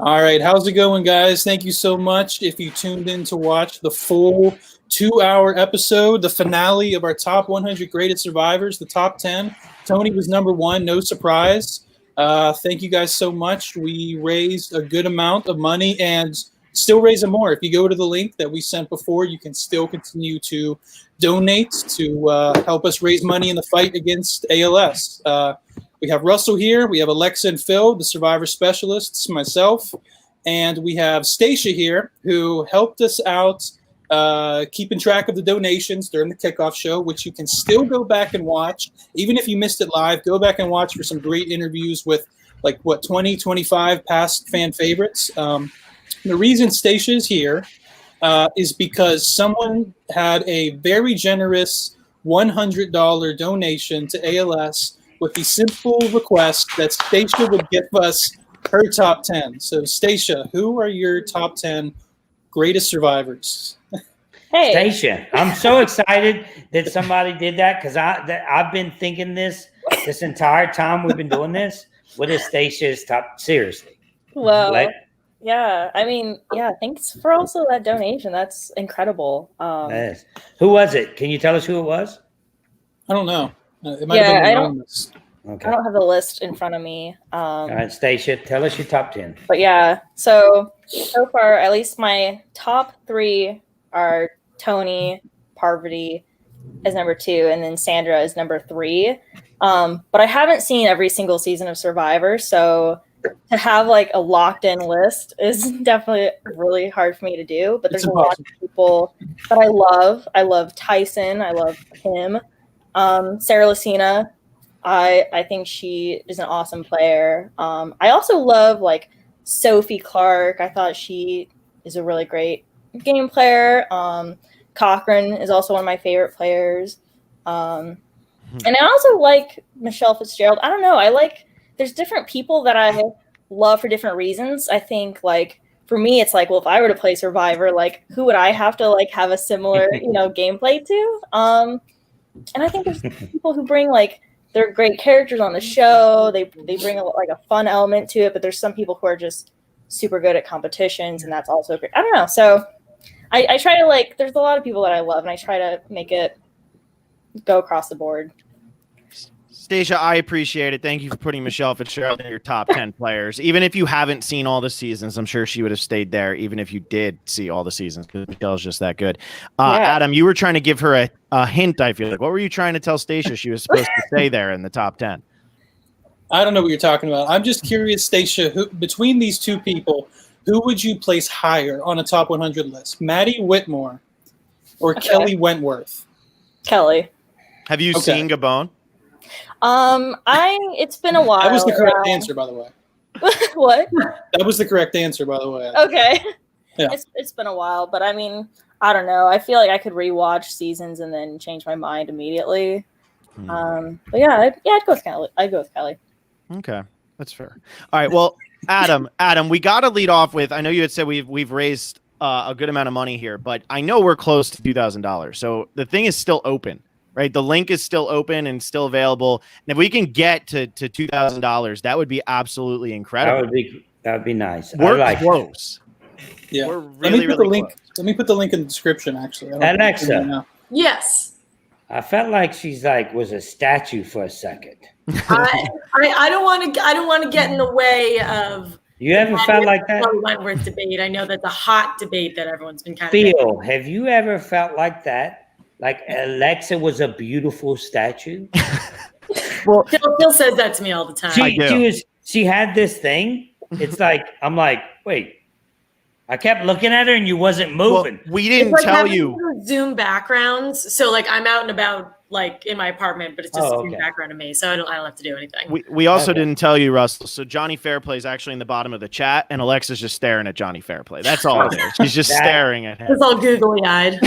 All right, how's it going, guys? Thank you so much. If you tuned in to watch the full 2-hour episode, the finale of our top 100 greatest survivors, the top 10. Tony was number one, no surprise. Thank you guys so much. We raised a good amount of money and still raising more. If you go to the link that we sent before, you can still continue to donate to help us raise money in the fight against ALS. We have Russell here. We have Alexa and Phil, the survivor specialists, myself. And we have Stacia here, who helped us out keeping track of the donations during the kickoff show, which you can still go back and watch. Even if you missed it live, go back and watch for some great interviews with 20, 25 past fan favorites. The reason Stacia is here is because someone had a very generous $100 donation to ALS with the simple request that Stacia would give us her top 10. So, Stacia, who are your top 10 greatest survivors? Hey, Stacia, I'm so excited that somebody did that because I've been thinking this entire time we've been doing this. What is Stacia's top? Seriously. well, yeah. I mean, yeah. Thanks for also that donation. That's incredible. Yes. Who was it? Can you tell us who it was? I don't know. It might have been anonymous. Okay. I don't have the list in front of me. All right, Stacia, tell us your top 10. But yeah, so far, at least my top 3 are Tony, Parvati as number 2, and then Sandra is number 3. But I haven't seen every single season of Survivor, so to have a locked in list is definitely really hard for me to do. But there's a lot of people that I love. I love Tyson. I love Kim. Sarah Lucina. I think she is an awesome player. I also love Sophie Clark. I thought she is a really great game player. Cochran is also one of my favorite players. And I also like Michelle Fitzgerald. I don't know. There's different people that I love for different reasons. I think for me, it's if I were to play Survivor, who would I have to have a similar, gameplay to? And I think there's people who bring they're great characters on the show. They bring a fun element to it, but there's some people who are just super good at competitions, and that's also great. I don't know. So I try to there's a lot of people that I love, and I try to make it go across the board. Stacia, I appreciate it. Thank you for putting Michelle Fitzgerald in your top 10 players. Even if you haven't seen all the seasons, I'm sure she would have stayed there, even if you did see all the seasons, because Michelle's just that good. Adam, you were trying to give her a hint, I feel like. What were you trying to tell Stacia she was supposed to say there in the top 10? I don't know what you're talking about. I'm just curious, Stacia, between these two people, who would you place higher on a top 100 list? Maddie Whitmore or Kelly Wentworth? Kelly. Have you seen Gabon? It's been a while. That was the correct answer, by the way. What? That was the correct answer, by the way. Okay. Yeah. It's been a while, but I mean, I don't know. I feel like I could rewatch seasons and then change my mind immediately. But yeah, I'd go with Kelly. Okay, that's fair. All right, well, Adam, we got to lead off with. I know you had said we've raised a good amount of money here, but I know we're close to $2,000. So the thing is still open. Right, the link is still open and still available. And if we can get to $2,000, that would be absolutely incredible. That would be nice. We're close. Yeah, we're really close. Let me put the link in the description. Actually, Alexa. Yes. I felt like she's was a statue for a second. I don't want to get in the way of. You ever felt like that? Wentworth debate. I know that's a hot debate that everyone's been kind of. Phil, have you ever felt like that? Like Alexa was a beautiful statue. Well, Phil says that to me all the time. She had this thing. It's I'm wait. I kept looking at her and you wasn't moving. Well, we didn't tell you. Zoom backgrounds. So I'm out and about in my apartment, but it's just Zoom background to me. So I don't have to do anything. We also didn't tell you, Russell. So Johnny Fairplay is actually in the bottom of the chat, and Alexa's just staring at Johnny Fairplay. That's all it is. She's just staring at him. It's all googly eyed.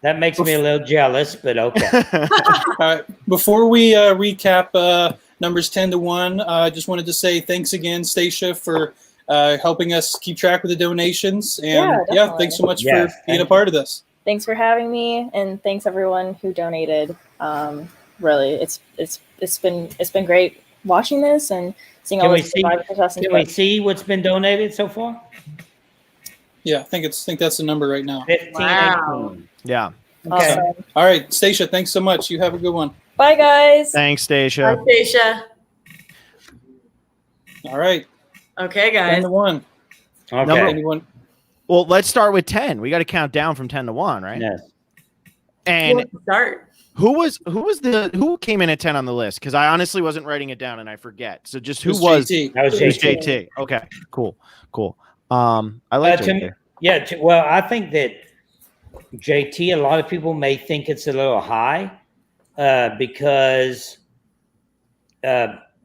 That makes me a little jealous, but okay. All right. Before we recap numbers 10 to 1, I just wanted to say thanks again, Stacia, for helping us keep track of the donations. And thanks so much for being a part of this. Thanks for having me, and thanks everyone who donated. Really, it's been great watching this and seeing Can all we those see? survivor contestants. Can we see what's been donated so far? Yeah, I think that's the number right now. 15, Wow. 18. Yeah. Okay. Awesome. All right, Stacia, thanks so much. You have a good one. Bye, guys. Thanks, Hi, Stacia. Stacia. All right, Okay, 10 guys. to 1. Okay. Anyone? Well, let's start with 10. We got to count down from 10 to 1, right? Yes. And Start. who came in at 10 on the list? Because I honestly wasn't writing it down and I forget. So just who It was JT. That was it was JT. JT. Okay, cool. I like JT. Well, I think that JT, a lot of people may think it's a little high because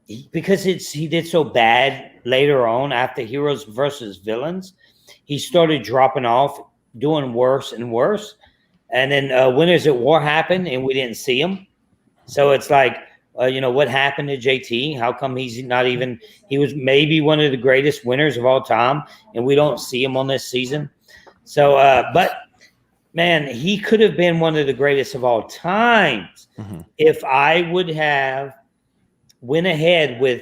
he did so bad later on after Heroes versus Villains. He started dropping off, doing worse and worse. And then Winners at War happened and we didn't see him. So it's like, what happened to JT? How come he's not even – he was maybe one of the greatest winners of all time, and we don't see him on this season. So, but, man, he could have been one of the greatest of all times if I would have went ahead with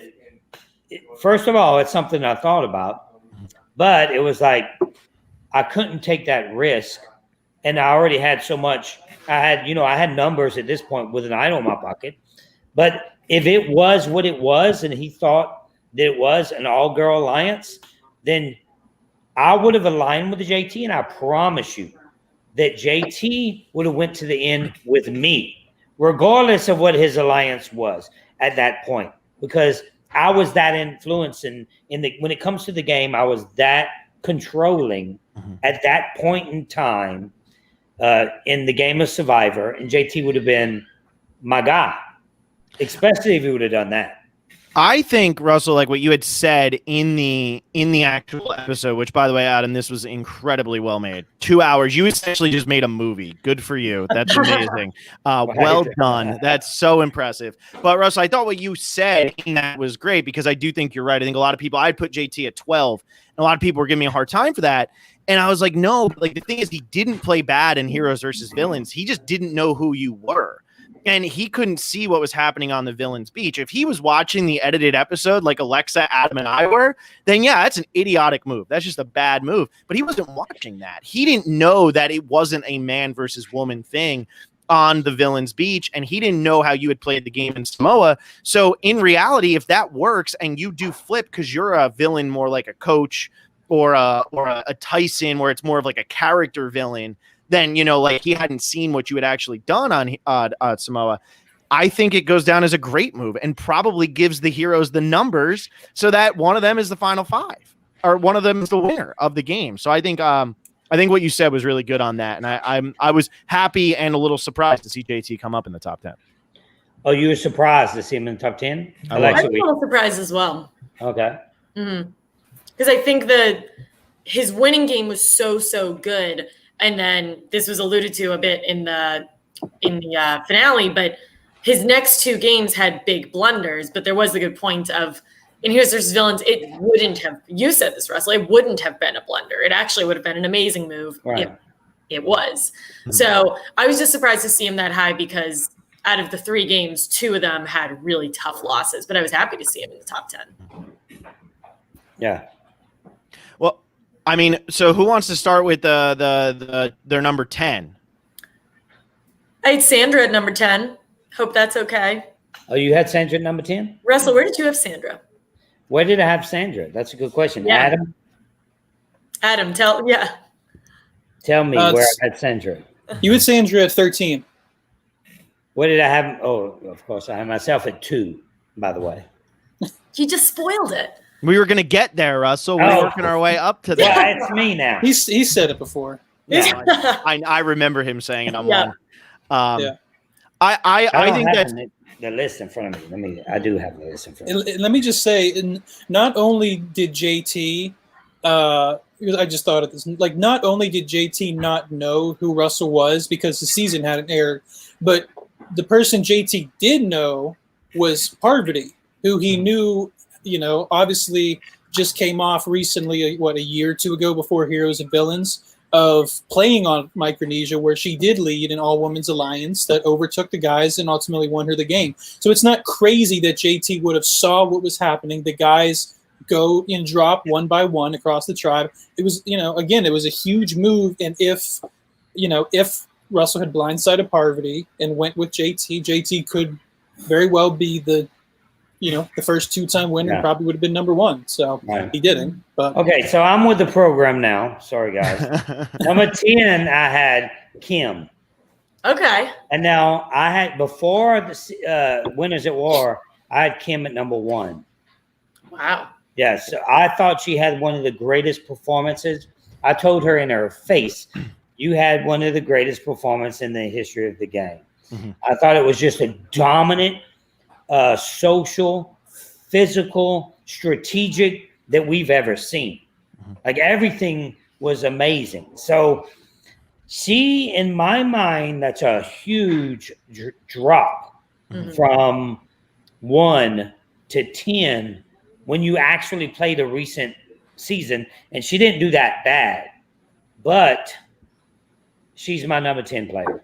– first of all, it's something I thought about, but it was like I couldn't take that risk, and I already had so much – I had numbers at this point with an idol in my pocket. But if it was what it was and he thought that it was an all-girl alliance, then I would have aligned with the JT, and I promise you that JT would have went to the end with me, regardless of what his alliance was at that point, because I was that influenced when it comes to the game, I was that controlling at that point in time in the game of Survivor, and JT would have been my guy. Especially if he would have done that. I think, Russell, like what you had said in the actual episode, which, by the way, Adam, this was incredibly well made. 2 hours. You essentially just made a movie. Good for you. That's amazing. Well done. That's so impressive. But, Russell, I thought what you said in that was great because I do think you're right. I think a lot of people, I'd put JT at 12, and a lot of people were giving me a hard time for that. And I was like, no, like the thing is, he didn't play bad in Heroes versus Villains. He just didn't know who you were. And he couldn't see what was happening on the Villains Beach. If he was watching the edited episode like Alexa, Adam, and I were, then yeah, that's an idiotic move. That's just a bad move. But he wasn't watching that. He didn't know that it wasn't a man versus woman thing on the Villains Beach, and he didn't know how you had played the game in Samoa. So in reality, if that works and you do flip because you're a villain more like a coach or a Tyson where it's more of like a character villain, then, like he hadn't seen what you had actually done on Samoa. I think it goes down as a great move and probably gives the heroes the numbers so that one of them is the final five or one of them is the winner of the game. So I think what you said was really good on that. And I was happy and a little surprised to see JT come up in the top 10. Oh, you were surprised to see him in the top 10? I was a little surprised as well. Okay. Because I think that his winning game was so good. And then this was alluded to a bit in the finale, but his next two games had big blunders. But there was a good point of in Heroes vs. Villains, it wouldn't have. You said this, Russell. It wouldn't have been a blunder. It actually would have been an amazing move. Right. It was. So I was just surprised to see him that high because out of the 3 games, 2 of them had really tough losses. But I was happy to see him in the top 10. Yeah. Well, I mean, so who wants to start with their number 10? I had Sandra at number 10. Hope that's okay. Oh, you had Sandra at number 10? Russell, where did you have Sandra? Where did I have Sandra? That's a good question. Yeah. Adam, tell me where I had Sandra. You had Sandra at 13. Where did I have? Oh, of course, I have myself at 2, by the way. You just spoiled it. We were going to get there, Russell. We're working our way up to that. Yeah, it's me now. He said it before. Yeah, I remember him saying it on one. Yeah. I think that's the list in front of me. I do have the list in front of me. Let me just say, not only did JT, I just thought of this, like not only did JT not know who Russell was because the season hadn't aired, but the person JT did know was Parvati, who he knew, obviously just came off recently, a year or 2 ago before Heroes and Villains. of playing on Micronesia, where she did lead an all-women's alliance that overtook the guys and ultimately won her the game. So it's not crazy that JT would have saw what was happening. The guys go and drop one by one across the tribe. It was, again, it was a huge move. And if Russell had blindsided Parvati and went with JT could very well be the first two-time winner. Yeah. Probably would have been number one. So he didn't. But okay, so I'm with the program now. Sorry, guys. Number 10, I had Kim. Okay. And now I had, before the Winners at War, I had Kim at number 1. Wow. Yes, I thought she had one of the greatest performances. I told her in her face, you had one of the greatest performances in the history of the game. Mm-hmm. I thought it was just a dominant, social, physical, strategic that we've ever seen. Mm-hmm. Like, everything was amazing. So she, in my mind, that's a huge drop from 1 to 10 when you actually play the recent season. And she didn't do that bad, but she's my number 10 player.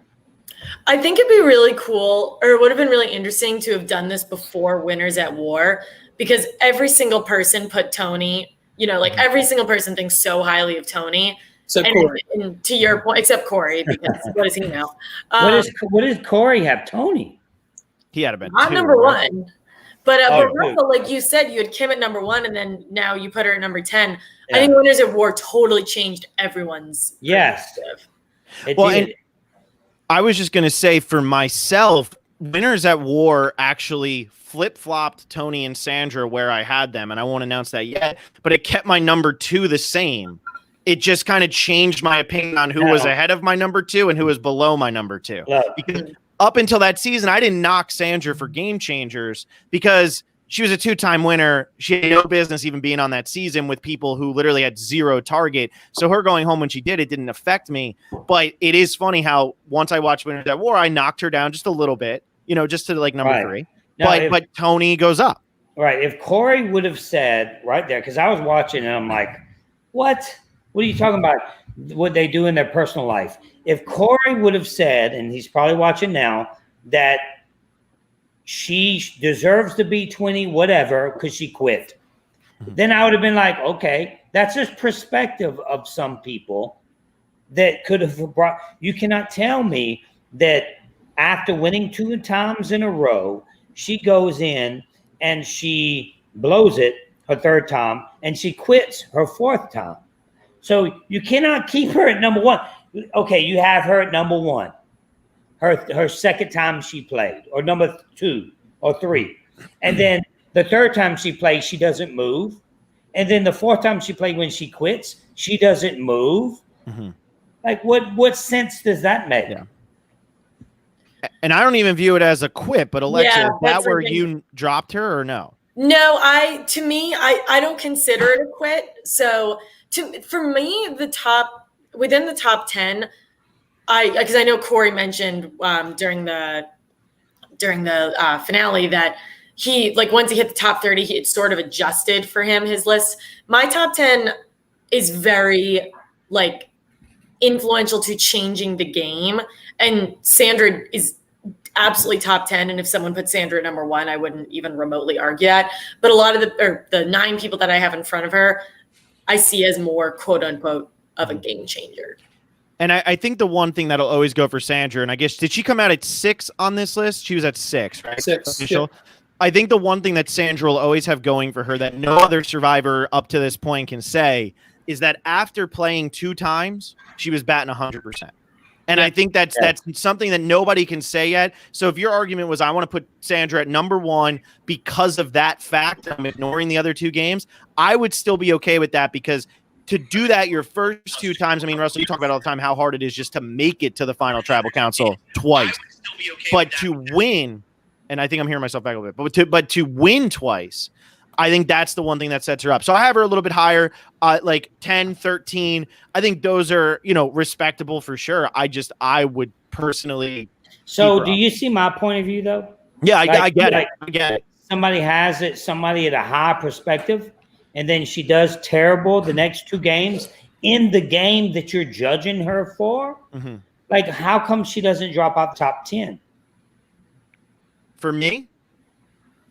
I think it'd be really cool, or it would have been really interesting to have done this before Winners at War, because every single person put Tony, every single person thinks so highly of Tony. Except Corey. And to your point, except Corey, because what does he know? What does Corey have Tony? He had been not number 1. But Russell, like you said, you had Kim at number 1, and then now you put her at number 10. Yeah. I think Winners at War totally changed everyone's perspective. And I was just going to say, for myself, Winners at War actually flip-flopped Tony and Sandra where I had them, and I won't announce that yet, but it kept my number 2 the same. It just kind of changed my opinion on who was ahead of my number 2 and who was below my number 2. Because up until that season, I didn't knock Sandra for Game Changers because she was a 2-time winner. She had no business even being on that season with people who literally had 0 target. So her going home when she did, it didn't affect me. But it is funny how once I watched Winners at War, I knocked her down just a little bit, just to like number 3. Now, but Tony goes up. Right. If Corey would have said right there, because I was watching and I'm like, what? What are you talking about? What they do in their personal life. If Corey would have said, and he's probably watching now, that she deserves to be 20, whatever, because she quit, then I would have been like, okay, that's just perspective of some people that could have brought. You cannot tell me that after winning 2 times in a row, she goes in and she blows it her 3rd time and she quits her 4th time. So you cannot keep her at number 1. Okay, you have her at number 1. Her 2nd time she played, or number 2 or 3. And then the 3rd time she plays, she doesn't move. And then the 4th time she played, when she quits, she doesn't move. Mm-hmm. Like, what sense does that make? Yeah. And I don't even view it as a quit, but Alexa, is that where you dropped her or no? No, I don't consider it a quit. So for me, within the top 10, because I know Corey mentioned during the finale that he, like, once he hit the top 30, it sort of adjusted for him, his list. My top 10 is very, like, influential to changing the game, and Sandra is absolutely top 10. And if someone put Sandra at number 1, I wouldn't even remotely argue that. But a lot of the 9 people that I have in front of her, I see as more quote unquote of a game changer. And I think the one thing that'll always go for Sandra, and I guess, did she come out at 6 on this list? She was at 6, right? 6. Yeah. I think the one thing that Sandra will always have going for her that no other survivor up to this point can say is that after playing 2 times, she was batting 100%. And I think that's something that nobody can say yet. So if your argument was, I want to put Sandra at number 1 because of that fact, I'm ignoring the other 2 games, I would still be okay with that, because to do that your first 2 times, I mean, Russell, you talk about all the time how hard it is just to make it to the final tribal council twice. But to win, and I think I'm hearing myself back a little bit, but to win twice, I think that's the one thing that sets her up. So I have her a little bit higher, like 10, 13. I think those are, respectable for sure. I would personally. So do you see my point of view, though? Yeah, I get it. I get it. Somebody has it, somebody at a high perspective, and then she does terrible the next 2 games, in the game that you're judging her for, like, how come she doesn't drop out top 10? For me?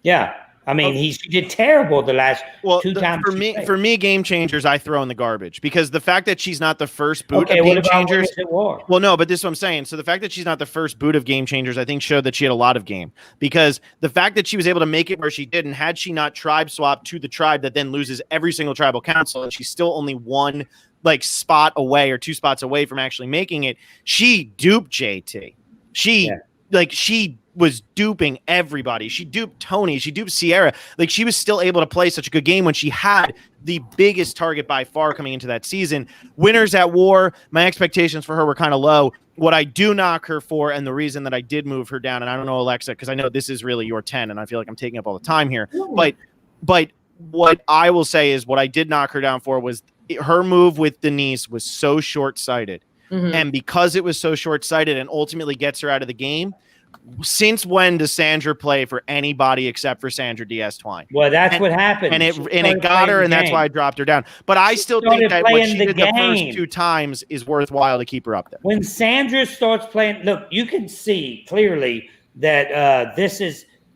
Yeah. I mean, she did terrible the last two times. For me, game changers, I throw in the garbage because the fact that she's not the first boot of game changers. Well, no, but this is what I'm saying. So the fact that she's not the first boot of game changers, I think showed that she had a lot of game, because the fact that she was able to make it where she did, and had she not tribe swapped to the tribe that then loses every single tribal council, and she's still only one like spot away or 2 spots away from actually making it, she duped JT. She was duping everybody. She duped Tony. She duped Sierra. Like, she was still able to play such a good game when she had the biggest target by far coming into that season. Winners at War, my expectations for her were kind of low. What I do knock her for, and the reason that I did move her down, and I don't know, Alexa, because I know this is really your 10, and I feel like I'm taking up all the time here. But what I will say is what I did knock her down for was her move with Denise was so short-sighted. And because it was so short-sighted and ultimately gets her out of the game, since when does Sandra play for anybody except for Sandra Diaz-Twine? Well, that's what happened. And it got her, and that's why I dropped her down. But I still think that what she did the first 2 times is worthwhile to keep her up there. When Sandra starts playing, look, you can see clearly that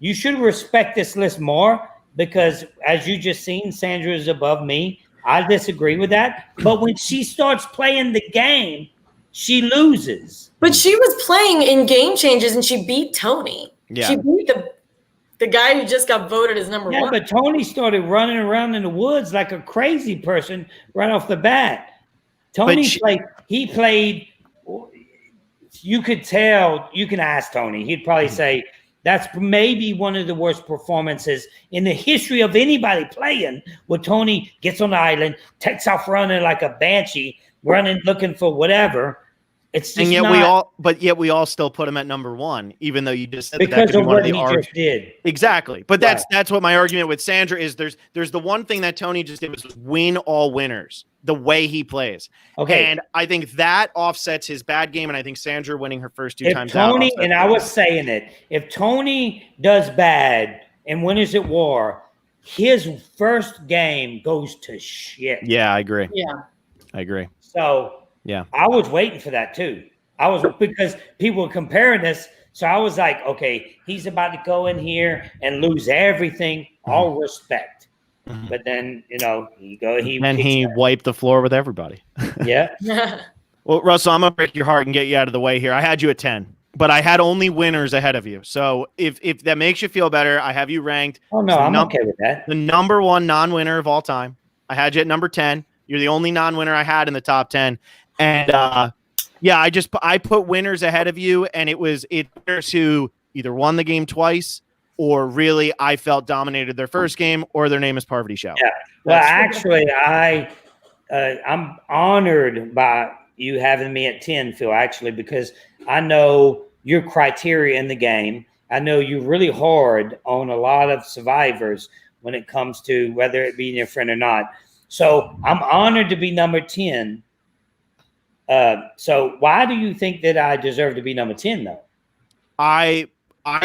you should respect this list more, because as you just seen, Sandra is above me. I disagree with that. But when she starts playing the game, she loses. But she was playing in game changes and she beat Tony. Yeah. She beat the guy who just got voted as number 1. Yeah, but Tony started running around in the woods like a crazy person right off the bat. Tony played. You could tell. You can ask Tony. He'd probably say that's maybe one of the worst performances in the history of anybody playing, where Tony gets on the island, takes off running like a banshee, running looking for whatever. It's just, and yet we all still put him at number 1, even though you just said because that could of be one what of the he just did. Exactly, but that's what my argument with Sandra is. There's the one thing that Tony just did was win all winners the way he plays. Okay, and I think that offsets his bad game, and I think Sandra winning her first 2 times. Tony, and I was saying it, if Tony does bad and Winners at War, his first game goes to shit. Yeah, I agree. Yeah, I agree. So. Yeah, I was waiting for that too. Because people were comparing this, so I was like, okay, he's about to go in here and lose everything. All respect, but then he wiped the floor with everybody. Yeah. Well, Russell, I'm gonna break your heart and get you out of the way here. I had you at 10, but I had only winners ahead of you. So if that makes you feel better, I have you ranked. Oh no, I'm okay with that. The number 1 non-winner of all time. I had you at number 10. You're the only non-winner I had in the top 10. And I put winners ahead of you, and it winners who either won the game twice or really I felt dominated their first game, or their name is Parvati Shah. Yeah. Well, actually, I'm honored by you having me at 10, Phil. Actually, because I know your criteria in the game. I know you're really hard on a lot of survivors when it comes to whether it be your friend or not. So I'm honored to be number 10. So why do you think that I deserve to be number 10 though? I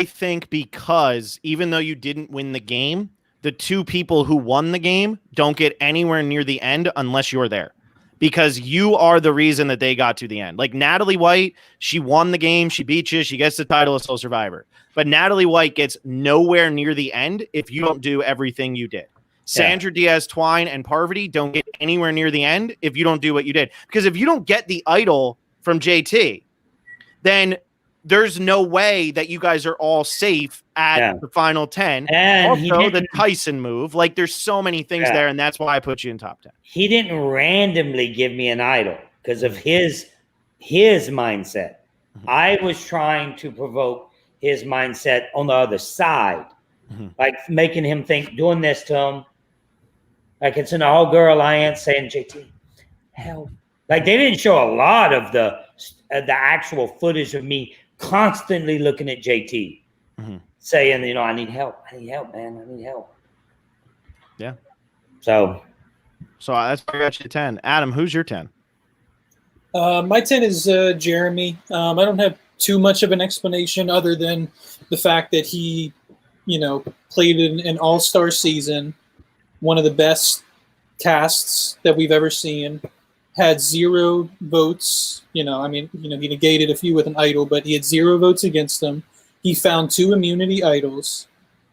think because even though you didn't win the game, the 2 people who won the game don't get anywhere near the end unless you're there, because you are the reason that they got to the end. Like Natalie White, she won the game. She beat you. She gets the title of Sole Survivor, but Natalie White gets nowhere near the end if you don't do everything you did. Sandra Diaz-Twine and Parvati don't get anywhere near the end if you don't do what you did. Because if you don't get the idol from JT, then there's no way that you guys are all safe at the final 10. And also the Tyson move. Like, there's so many things there, and that's why I put you in top 10. He didn't randomly give me an idol because of his mindset. I was trying to provoke his mindset on the other side, like making him think, doing this to him. Like, it's an all-girl alliance saying, JT, help. Like, they didn't show a lot of the actual footage of me constantly looking at JT, saying, I need help. I need help, man. I need help. Yeah. So that's why I got you 10. Adam, who's your 10? My 10 is Jeremy. I don't have too much of an explanation other than the fact that he, played in an all-star season, one of the best casts that we've ever seen. had 0 votes. He negated a few with an idol, but he had 0 votes against him. He found 2 immunity idols,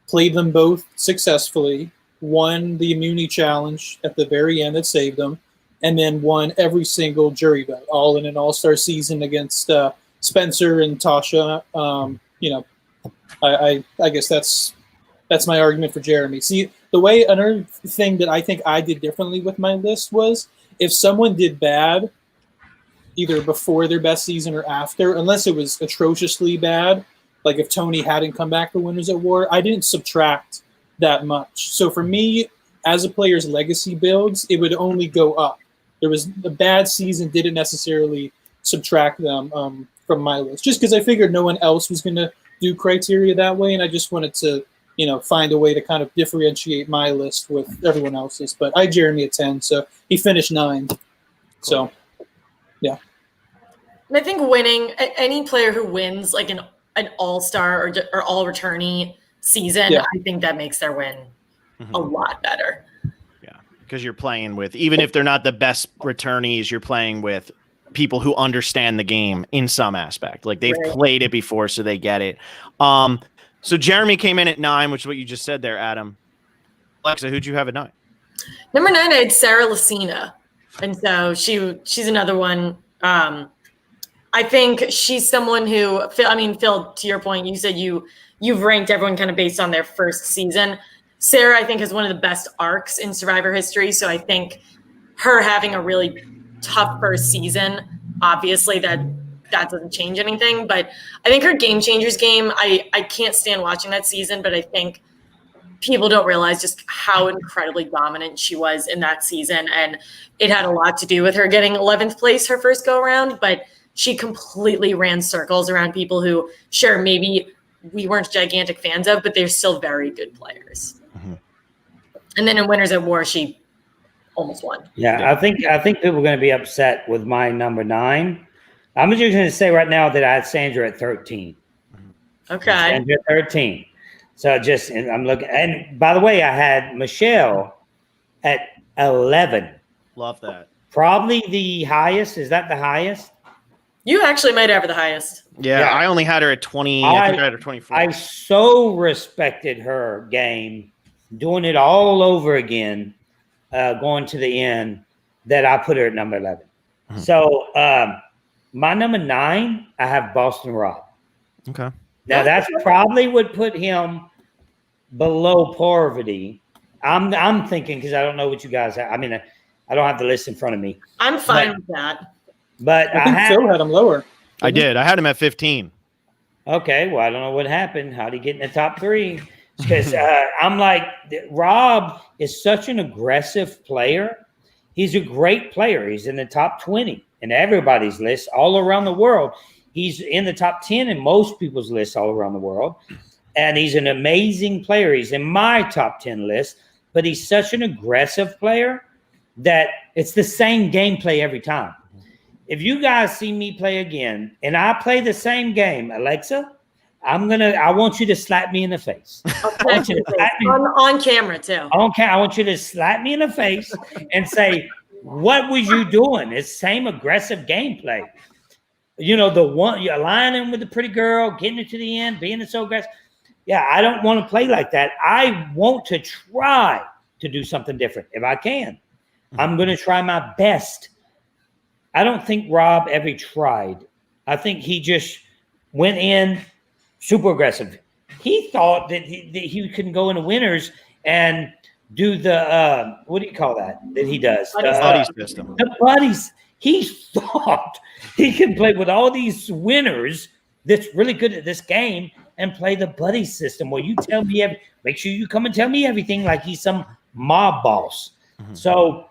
played them both successfully, won the immunity challenge at the very end that saved him, and then won every single jury vote, all in an all-star season against Spencer and Tasha. I guess that's my argument for Jeremy. See, another thing that I think I did differently with my list was if someone did bad, either before their best season or after, unless it was atrociously bad, like if Tony hadn't come back for Winners at War, I didn't subtract that much. So for me, as a player's legacy builds, it would only go up. There was a bad season, didn't necessarily subtract them from my list, just because I figured no one else was going to do criteria that way, and I just wanted to, find a way to kind of differentiate my list with everyone else's. But I had Jeremy at 10, so he finished 9. Cool. So, yeah. And I think winning, any player who wins like an all-star or all-returnee season, I think that makes their win a lot better. Yeah, because you're playing with, even if they're not the best returnees, you're playing with people who understand the game in some aspect. Like they've played it before, so they get it. So Jeremy came in at 9, which is what you just said there, Adam. Alexa, who'd you have at 9? Number 9, I had Sarah Lucina. And so she's another one. I think she's someone who, Phil, to your point, you said you've ranked everyone kind of based on their first season. Sarah, I think, has one of the best arcs in Survivor history. So I think her having a really tough first season, obviously that doesn't change anything. But I think her Game Changers game, I can't stand watching that season, but I think people don't realize just how incredibly dominant she was in that season. And it had a lot to do with her getting 11th place her first go around, but she completely ran circles around people who, sure, maybe we weren't gigantic fans of, but they're still very good players. Mm-hmm. And then in Winners at War, she almost won. Yeah, I think people are going to be upset with my number 9. I'm just going to say right now that I had Sandra at 13. Okay. Sandra at 13. So I'm looking. And by the way, I had Michelle at 11. Love that. Probably the highest. Is that the highest? You actually might have the highest. Yeah, I only had her at 20. I think I had her 24. I so respected her game, doing it all over again, going to the end, that I put her at number 11. Mm-hmm. So my number 9, I have Boston Rob. Okay. Now that's probably would put him below Parvati. I'm thinking, because I don't know what you guys have. I mean, I don't have the list in front of me. I'm fine with that. But I think Phil had him lower. I did. I had him at 15. Okay, well, I don't know what happened. How did he get in the top 3? Because I'm like, Rob is such an aggressive player. He's a great player. He's in the top 20 in everybody's list all around the world. He's in the top 10 in most people's lists all around the world. And he's an amazing player. He's in my top 10 list. But he's such an aggressive player that it's the same gameplay every time. If you guys see me play again and I play the same game, Alexa, I want you to slap me in the face. On camera too. Okay, I want you to slap me in the face and say, what was you doing? It's same aggressive gameplay. The one you're aligning with the pretty girl, getting it to the end, being so aggressive. Yeah, I don't want to play like that. I want to try to do something different if I can. I'm going to try my best. I don't think Rob ever tried. I think he just went in super aggressive. He thought that he couldn't go into Winners and do the what do you call that he does? Buddy system. The buddies. He thought he could play with all these winners that's really good at this game and play the buddy system where you tell me make sure you come and tell me everything like he's some mob boss. Mm-hmm. So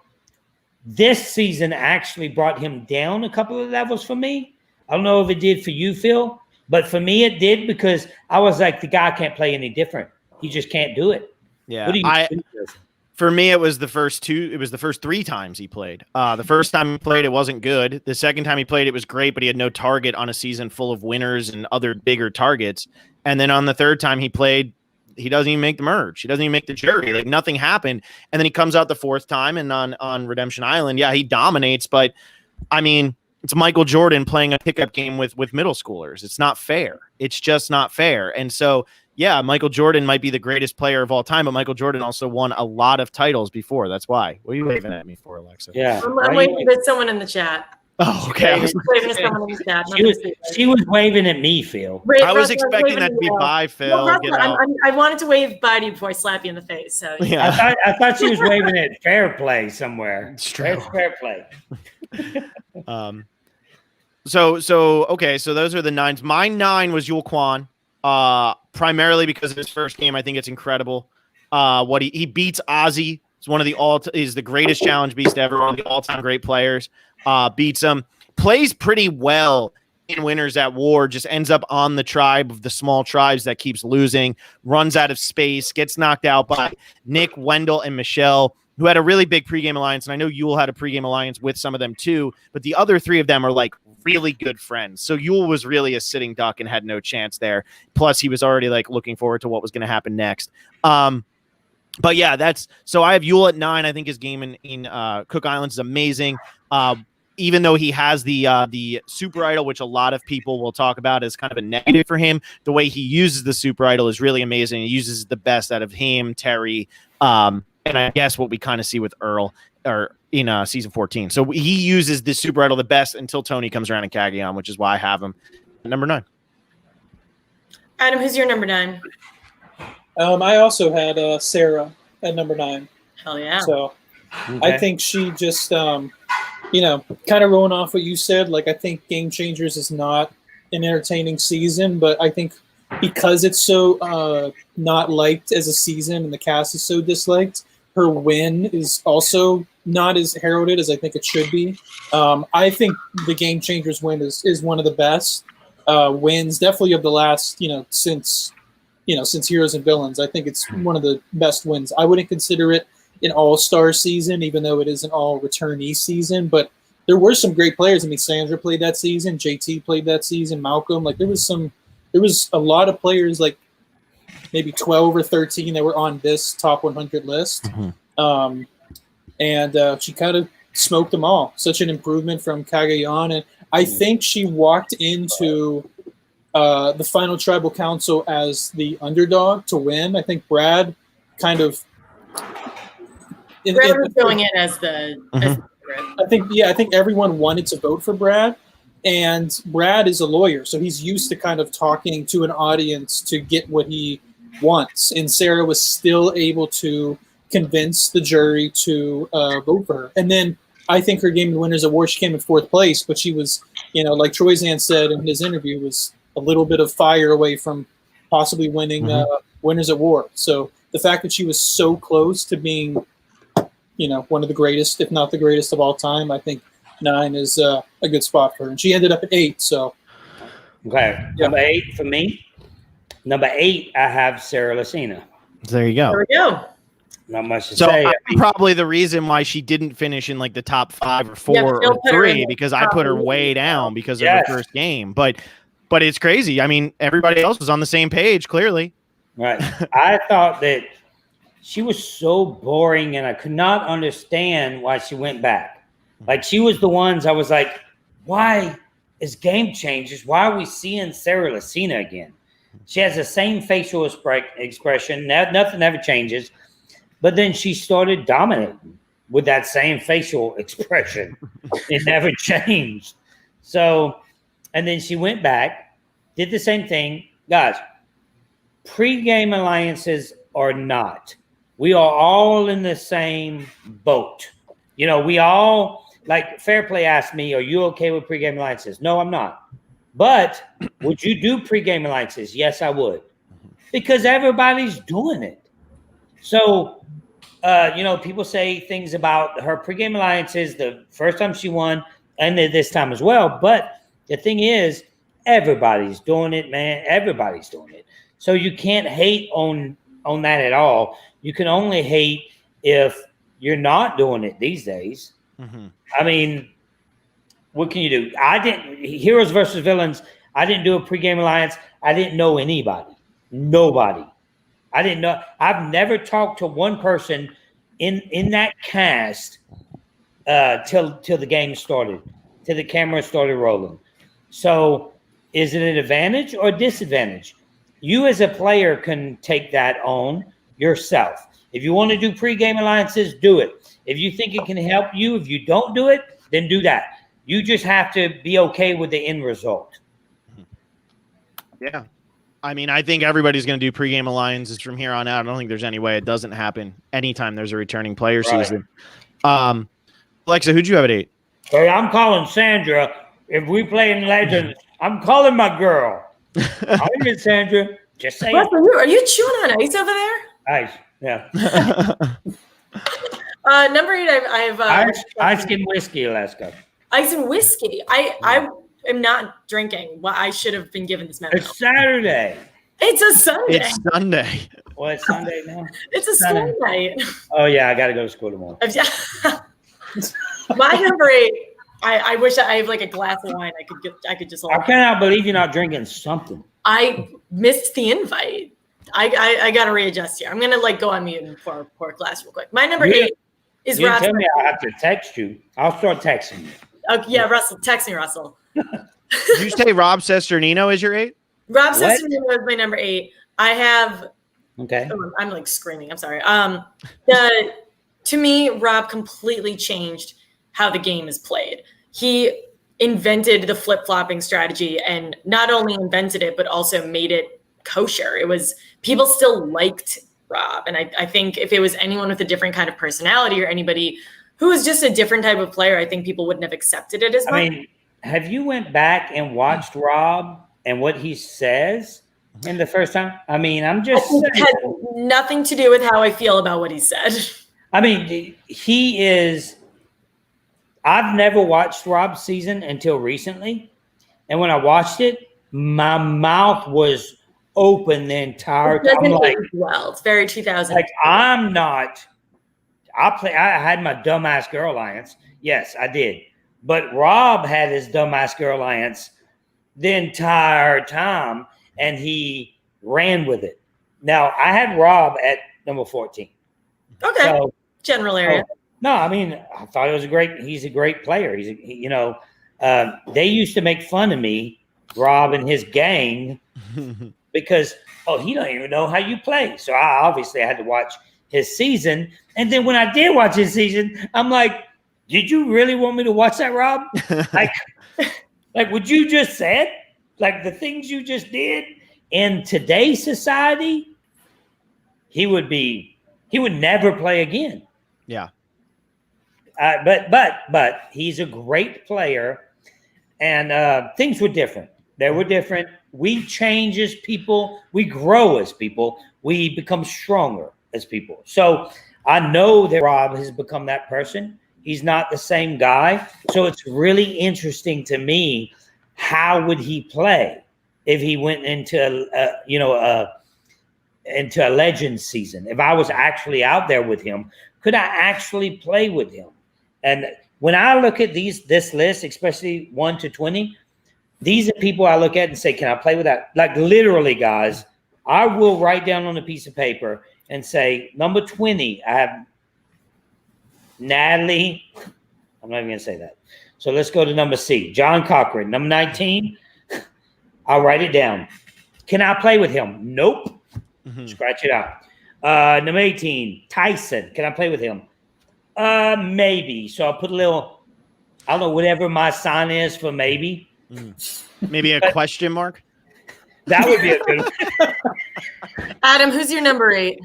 this season actually brought him down a couple of levels for me. I don't know if it did for you, Phil, but for me it did, because I was like, the guy can't play any different. He just can't do it. Yeah. For me, it was the first 3 times he played. The first time he played, it wasn't good. The second time he played, it was great, but he had no target on a season full of winners and other bigger targets. And then on the third time he played, he doesn't even make the merge. He doesn't even make the jury. Like nothing happened. And then he comes out the fourth time and on Redemption Island, yeah, he dominates. But I mean, it's Michael Jordan playing a pickup game with middle schoolers. It's not fair. It's just not fair. And so, yeah, Michael Jordan might be the greatest player of all time, but Michael Jordan also won a lot of titles before. That's why. What are you waving at me for, Alexa? Yeah. I'm waiting for someone in the chat. Oh, okay. Waving at someone in the chat. She was waving at me, Phil. I was expecting that to be bye, Phil. Well, I wanted to wave bye to you before I slap you in the face. So yeah. I thought she was waving at fair play somewhere. It's true. Fair play. Okay, so those are the 9s. My 9 was Yule Kwan, primarily because of his first game. I think it's incredible. What he beats Ozzy. He's the greatest challenge beast ever. One of the all-time great players. Beats him. Plays pretty well in Winners at War. Just ends up on the tribe of the small tribes that keeps losing. Runs out of space. Gets knocked out by Nick, Wendell, and Michelle, who had a really big pregame alliance. And I know Yule had a pregame alliance with some of them too, but the other 3 of them are like really good friends. So Yule was really a sitting duck and had no chance there. Plus he was already like looking forward to what was going to happen next. But yeah, so I have Yule at 9. I think his game in Cook Islands is amazing. Even though he has the super idol, which a lot of people will talk about as kind of a negative for him, the way he uses the super idol is really amazing. He uses the best out of him, Terry, and I guess what we kind of see with Earl or in season 14. So he uses the super idol the best until Tony comes around in Kagayan, which is why I have him at number 9. Adam, who's your number 9? I also had Sarah at number 9. Hell yeah. So okay. I think she just, kind of rolling off what you said. Like, I think Game Changers is not an entertaining season, but I think because it's so not liked as a season and the cast is so disliked, her win is also not as heralded as I think it should be. I think the Game Changers win is one of the best wins, definitely of the last, since Heroes and Villains. I think it's one of the best wins. I wouldn't consider it an all-star season, even though it is an all-returnee season, but there were some great players. I mean, Sandra played that season, JT played that season, Malcolm. Like, there was a lot of players, like maybe 12 or 13 that were on this top 100 list. Mm-hmm. And she kind of smoked them all. Such an improvement from Kagayan. And I think she walked into the final tribal council as the underdog to win. I think Brad kind of Brad was going in as the I think everyone wanted to vote for Brad, and Brad is a lawyer, so he's used to kind of talking to an audience to get what he wants. And Sarah was still able to convince the jury to vote for her. And then I think her game in Winners at War, she came in 4th place, but she was, like Troyzan said in his interview, was a little bit of fire away from possibly winning Winners at War. So the fact that she was so close to being, one of the greatest, if not the greatest of all time, I think 9 is a good spot for her. And she ended up at 8. So, okay, yeah. Number 8 for me. Number 8, I have Sarah Lucina. There you go. There we go. Not much to say. I'm probably the reason why she didn't finish in like the top 5 or 4 or 3 because I put her way down because of her first game. But it's crazy. I mean, everybody else was on the same page, clearly. Right. I thought that she was so boring, and I could not understand why she went back. Like, she was the ones I was like, why is Game Changers? Why are we seeing Sarah Lucina again? She has the same facial expression. Nothing ever changes. But then she started dominating with that same facial expression. It never changed. So, and then she went back, did the same thing. Guys, pre-game alliances are not. We are all in the same boat. We all, like Fair Play asked me, are you okay with pre-game alliances? No, I'm not. But would you do pre-game alliances? Yes, I would. Because everybody's doing it. So, people say things about her pre-game alliances the first time she won and this time as well. But the thing is, everybody's doing it, man. Everybody's doing it. So you can't hate on that at all. You can only hate if you're not doing it these days. Mm-hmm. I mean, what can you do? Heroes versus Villains, I didn't do a pregame alliance. I didn't know anybody. Nobody. I didn't know. I've never talked to one person in that cast till the game started, till the camera started rolling. So is it an advantage or disadvantage? You as a player can take that on yourself. If you want to do pregame alliances, do it. If you think it can help you, if you don't do it, then do that. You just have to be okay with the end result. Yeah. I mean, I think everybody's going to do pregame alliances from here on out. I don't think there's any way it doesn't happen anytime there's a returning player season. Alexa, who'd you have at 8? Hey, I'm calling Sandra. If we play in Legends, I'm calling my girl. All right, Sandra. Just saying. Are you chewing on ice over there? Ice, yeah. Number 8, I have ice and whiskey. Let's go. Ice and whiskey. I am not drinking. Well, I should have been given this memo. It's Saturday. It's a Sunday. It's Sunday. Well, it's Sunday now. It's a school night. Oh yeah, I got to go to school tomorrow. My number 8. I wish I have like a glass of wine. I could just. I cannot believe you're not drinking something. I missed the invite. I got to readjust here. I'm gonna go on mute and pour a glass real quick. My number 8 is you Rob. Tell me I have to text you. I'll start texting you. Yeah, Russell, text me, Russell. Did you say Rob Sesternino is your 8? Rob Sesternino is my number 8. I have. Okay. Oh, I'm screaming. I'm sorry. To me, Rob completely changed how the game is played. He invented the flip-flopping strategy, and not only invented it, but also made it kosher. It was people still liked Rob, and I think if it was anyone with a different kind of personality or anybody who was just a different type of player, I think people wouldn't have accepted it as much. I mean, have you went back and watched Rob and what he says in the first time? I mean, I'm just saying. It has nothing to do with how I feel about what he said. I mean, he is. I've never watched Rob's season until recently, and when I watched it, my mouth was open the entire time. I'm like, well, it's very 2000. Like I'm not. I had my dumbass girl alliance. Yes, I did. But Rob had his dumbass girl alliance the entire time, and he ran with it. Now I had Rob at number 14. Okay, so, general area. No, I mean I thought he's a great player. They used to make fun of me, Rob and his gang, because he don't even know how you play. So I had to watch his season, and then when I did watch his season, I'm like, did you really want me to watch that, Rob? like what you just said, like the things you just did in today's society, he would never play again. Yeah. But he's a great player, and things were different. They were different. We change as people. We grow as people. We become stronger as people. So I know that Rob has become that person. He's not the same guy. So it's really interesting to me, how would he play if he went into a Legends season? If I was actually out there with him, could I actually play with him? And when I look at this list, especially 1 to 20, these are people I look at and say, can I play with that? Like literally, guys, I will write down on a piece of paper and say, number 20, I have Natalie. I'm not even going to say that. So let's go to number C, John Cochran. Number 19, I'll write it down. Can I play with him? Nope. Mm-hmm. Scratch it out. Number 18, Tyson. Can I play with him? Maybe. So I'll put a little, I don't know, whatever my sign is for maybe. Maybe a question mark? That would be a good one. Adam, who's your number 8?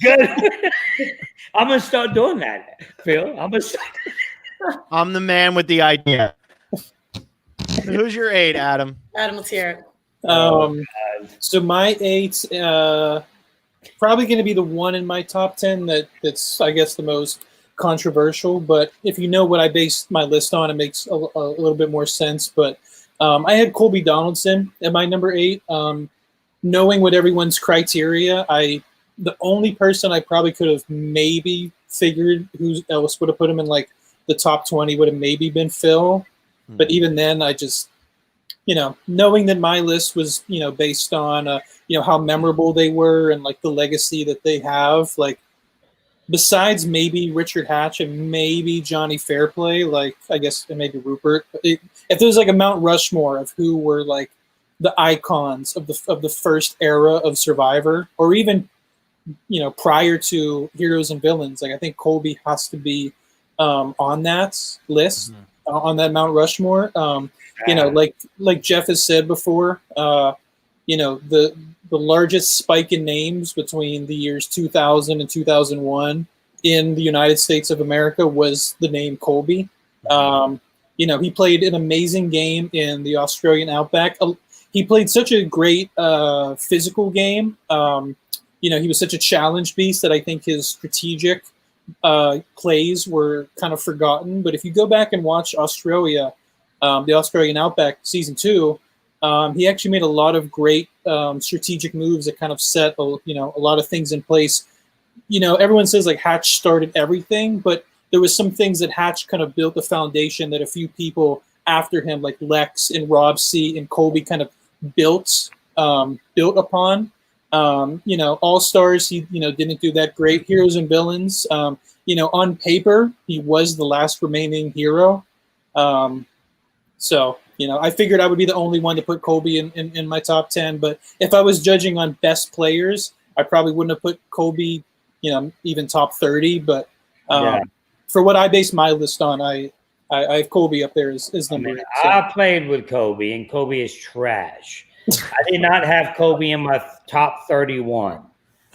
Good. I'm going to start doing that, Phil. I'm the man with the idea. Who's your 8, Adam? Adam, let's hear it. So my 8, probably going to be the one in my top 10 that's, I guess, the most controversial. But if you know what I based my list on, it makes a little bit more sense. But I had Colby Donaldson at my number 8. Knowing what everyone's criteria, the only person I probably could have maybe figured who else would have put him in like the top 20 would have maybe been Phil. But even then, knowing that my list was, based on, how memorable they were and like the legacy that they have, like besides maybe Richard Hatch and maybe Johnny Fairplay, like I guess and maybe Rupert, if there's like a Mount Rushmore of who were like the icons of the first era of Survivor, or even prior to Heroes and Villains, like I think Colby has to be on that list, on that Mount Rushmore. Like Jeff has said before, the largest spike in names between the years 2000 and 2001 in the United States of America was the name Colby. He played an amazing game in the Australian Outback. He played such a great physical game. He was such a challenge beast that I think his strategic plays were kind of forgotten. But if you go back and watch Australia, the Australian Outback season 2, he actually made a lot of great strategic moves that kind of set a lot of things in place. Everyone says like Hatch started everything, but there was some things that Hatch kind of built the foundation that a few people after him, like Lex and Rob C and Colby, kind of built upon. All Stars, he didn't do that great. Heroes and Villains, on paper he was the last remaining hero. I figured I would be the only one to put Colby in my top 10. But if I was judging on best players, I probably wouldn't have put Colby, even top 30. But for what I base my list on, I have Colby up there as number 8. So. I played with Colby, and Colby is trash. I did not have Colby in my top 31.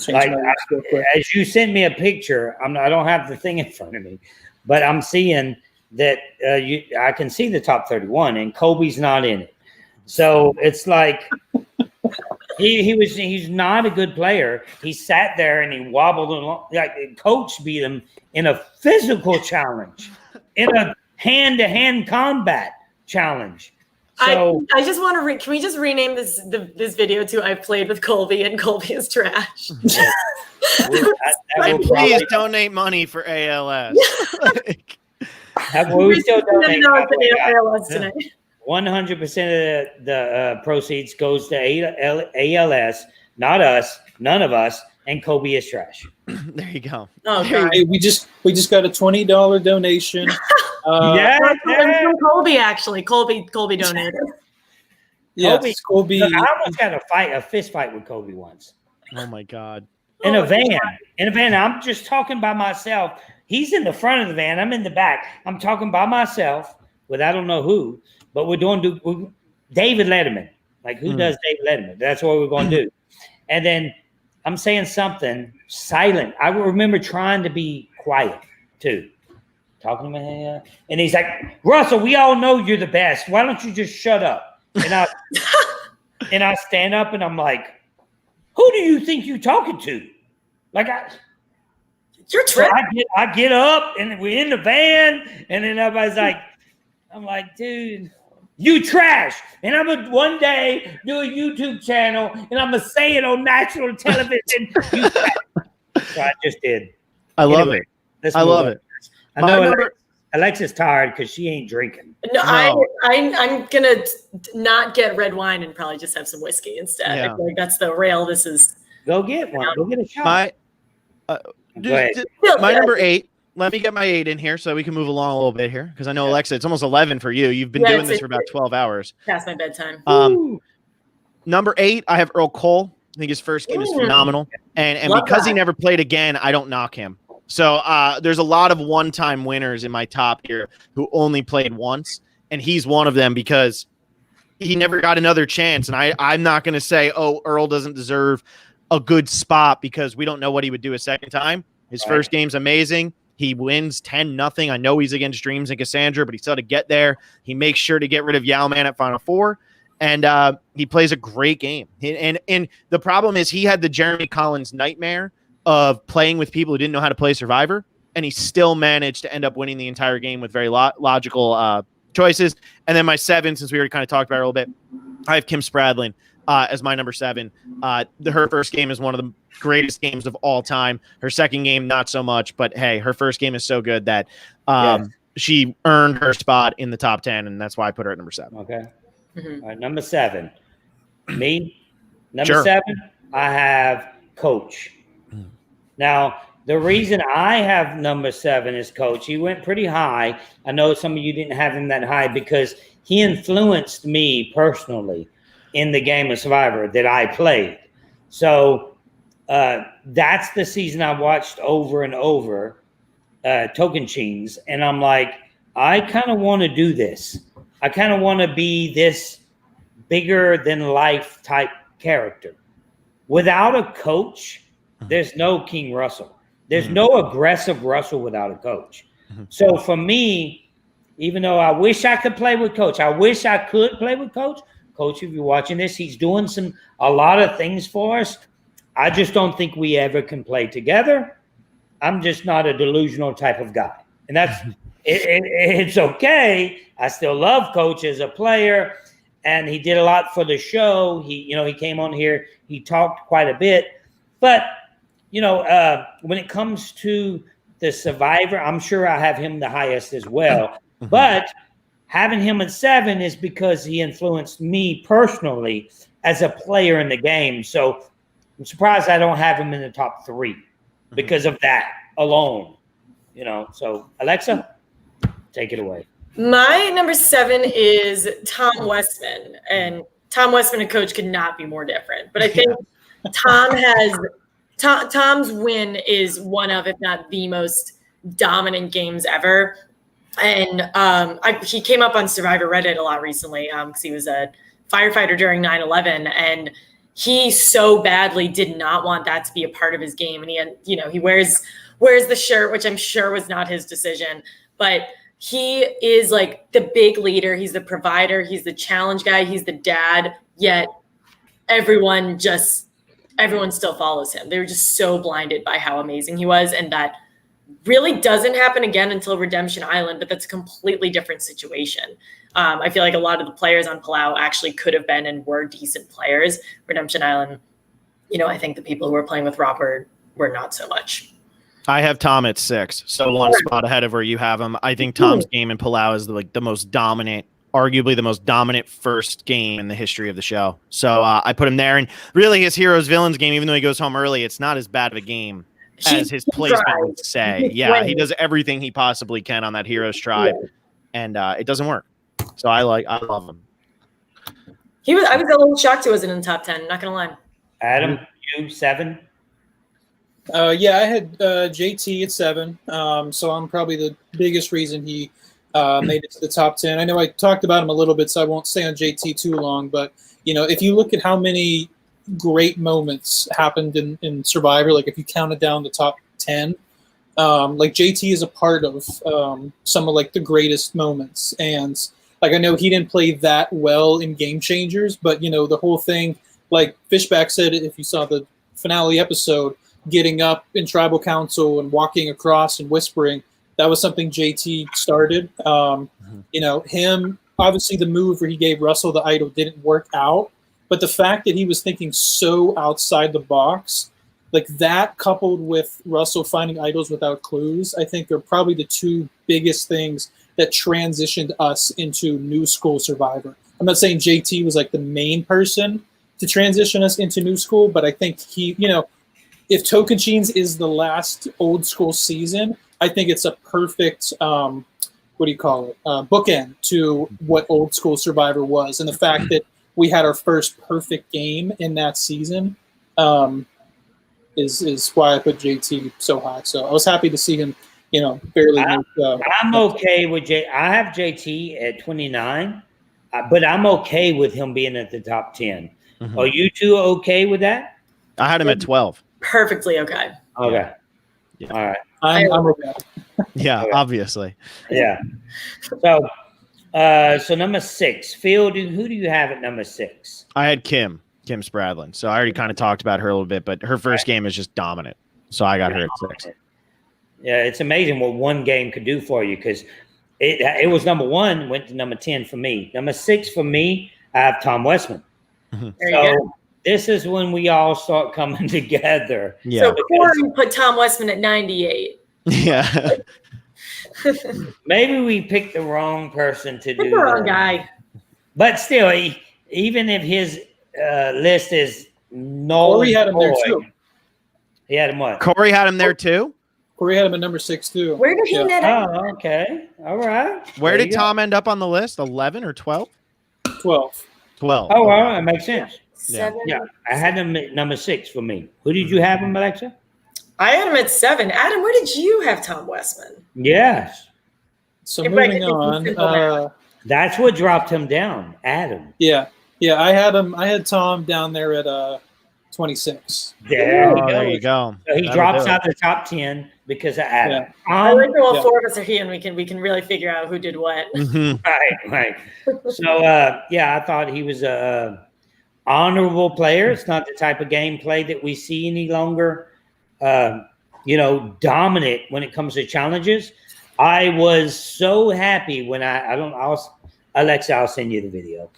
As you sent me a picture, I don't have the thing in front of me, but I'm seeing that I can see the top 31, and Colby's not in it. So it's like he's not a good player. He sat there and he wobbled along. Like coach beat him in a physical challenge, in a hand-to-hand combat challenge. So I just want to can we just rename this video to "I've played with Colby and Colby is trash." Please donate money for ALS. We still donate. 100% of the proceeds goes to ALS, not us, none of us, and Colby is trash. There you go. Oh, God. We just got a $20 donation. From Colby, actually. Colby donated. Yes, Colby. I almost got a fist fight with Colby once. Oh my God. In a van. I'm just talking by myself. He's in the front of the van. I'm in the back. I'm talking by myself with I don't know who, but we're doing David Letterman. Like who does David Letterman? That's what we're going to do. And then I'm saying something silent. I remember trying to be quiet too. Talking to him, and he's like, Russell, we all know you're the best. Why don't you just shut up? And I stand up and I'm like, who do you think you're talking to? Like you're so I get up and we're in the van, and then everybody's like, I'm like, dude, you trash. And I'm gonna one day do a YouTube channel and I'm gonna say it on national television. You trash. So I just did. I love it. I love it. I know Alexa's tired because she ain't drinking. No. I'm gonna not get red wine and probably just have some whiskey instead. Yeah. I feel like that's the rail. This is go get one. Go get a shot. My number 8. Let me get my 8 in here so we can move along a little bit here because I know Alexa, it's almost 11 for you. You've been doing this for about 12 hours. Past my bedtime. Number 8, I have Earl Cole. I think his first game is phenomenal, and because he never played again, I don't knock him. So there's a lot of one-time winners in my top here who only played once, and he's one of them because he never got another chance. And I'm not going to say, oh, Earl doesn't deserve a good spot because we don't know what he would do a second time. His first game's amazing. He wins 10-0. I know he's against Dreams and Cassandra, but he still had to get there. He makes sure to get rid of Yao Man at Final Four, and he plays a great game. And the problem is he had the Jeremy Collins nightmare of playing with people who didn't know how to play Survivor, and he still managed to end up winning the entire game with very logical choices. And then my 7, since we already kind of talked about it a little bit, I have Kim Spradling as my number 7. Her first game is one of the greatest games of all time. Her second game, not so much, but hey, her first game is so good that she earned her spot in the top 10, and that's why I put her at number 7. Okay. All right, number 7. Me, number Sure. 7, I have Coach. Now, the reason I have number 7 is Coach. He went pretty high. I know some of you didn't have him that high because he influenced me personally in the game of Survivor that I played. So that's the season I watched over and over, Tocantins, and I'm like, I kind of want to do this. I kind of want to be this bigger than life type character. Without a coach, there's no King Russell. There's no aggressive Russell without a coach. So for me, even though I wish I could play with Coach, Coach, if you're watching this, he's doing a lot of things for us. I just don't think we ever can play together. I'm just not a delusional type of guy. And that's it's okay. I still love Coach as a player, and he did a lot for the show. He came on here, he talked quite a bit. But when it comes to the Survivor, I'm sure I have him the highest as well. But having him at 7 is because he influenced me personally as a player in the game. So I'm surprised I don't have him in the top 3 because of that alone. So Alexa, take it away. My number 7 is Tom Westman, and Tom Westman and Coach could not be more different. But I think Tom's win is one of, if not the most dominant games ever. And he came up on Survivor Reddit a lot recently because he was a firefighter during 9/11, and he so badly did not want that to be a part of his game. And he wears the shirt, which I'm sure was not his decision, but he is like the big leader. He's the provider. He's the challenge guy. He's the dad. Yet everyone still follows him. They were just so blinded by how amazing he was. And that really doesn't happen again until Redemption Island, but that's a completely different situation. I feel like a lot of the players on Palau actually could have been and were decent players. Redemption Island, I think the people who were playing with Robert were not so much. I have Tom at 6, so one spot ahead of where you have him. I think Tom's game in Palau is the most dominant, arguably the most dominant first game in the history of the show. So I put him there. And really his heroes villains game, even though he goes home early, it's not as bad of a game as his placement would say. Yeah, he does everything he possibly can on that heroes tribe, and it doesn't work. So I love him. I was a little shocked he wasn't in the top 10, not gonna lie. Adam, you 7? Yeah, I had JT at 7. So I'm probably the biggest reason he made it to the top 10. I know I talked about him a little bit, so I won't stay on JT too long. But, if you look at how many great moments happened in Survivor, like if you counted down the top 10, like JT is a part of some of like the greatest moments. And like I know he didn't play that well in Game Changers, but, the whole thing, like Fishback said, if you saw the finale episode, getting up in tribal council and walking across and whispering, that was something JT started. Him, obviously the move where he gave Russell the idol didn't work out, but the fact that he was thinking so outside the box, like that coupled with Russell finding idols without clues, I think are probably the 2 biggest things that transitioned us into New School Survivor. I'm not saying JT was like the main person to transition us into New School, but I think he, if Tocantins is the last old school season, I think it's a perfect, bookend to what old school Survivor was. And the fact that we had our first perfect game in that season is why I put JT so high. So I was happy to see him, barely. I'm okay with I have JT at 29, but I'm okay with him being at the top 10. Are you 2 okay with that? I had him at 12. Perfectly okay. Okay. Yeah. All right. I'm okay. Yeah, okay. Obviously. Yeah. So number 6, Phil, who do you have at number 6? I had Kim Spradling. So I already kind of talked about her a little bit, but her first game is just dominant. So I got her at 6. Yeah, it's amazing what one game could do for you because it was number 1, went to number 10 for me. Number 6 for me, I have Tom Westman. There you go. This is when we all start coming together. Yeah. So before you put Tom Westman at 98. Yeah. Maybe we picked the wrong person to do the wrong guy. But still, even if his list is null, Corey had him there too. He had him what? Corey had him there too. Corey had him at number 6 too. Where did he net up? Oh, okay. All right. Where There did you go. Tom end up on the list? 11 or 12? 12. 12. Oh, well, that makes sense. Seven. Yeah, I had him at number 6 for me. Who did you have him, Alexa? I had him at 7. Adam, where did you have Tom Westman? Yes. So If I could moving do on. simple math. That's what dropped him down, Adam. Yeah. I had Tom down there at 26. There, Oh, there you go. So he That'll drops do it. out the top 10 because of Adam. I like that all yeah. 4 of us are here, and we can really figure out who did what. Mhm. Right. So, yeah, I thought he was a honorable player. It's not the type of gameplay that we see any longer. Dominant when it comes to challenges. I was so happy when Alexa, I'll send you the video.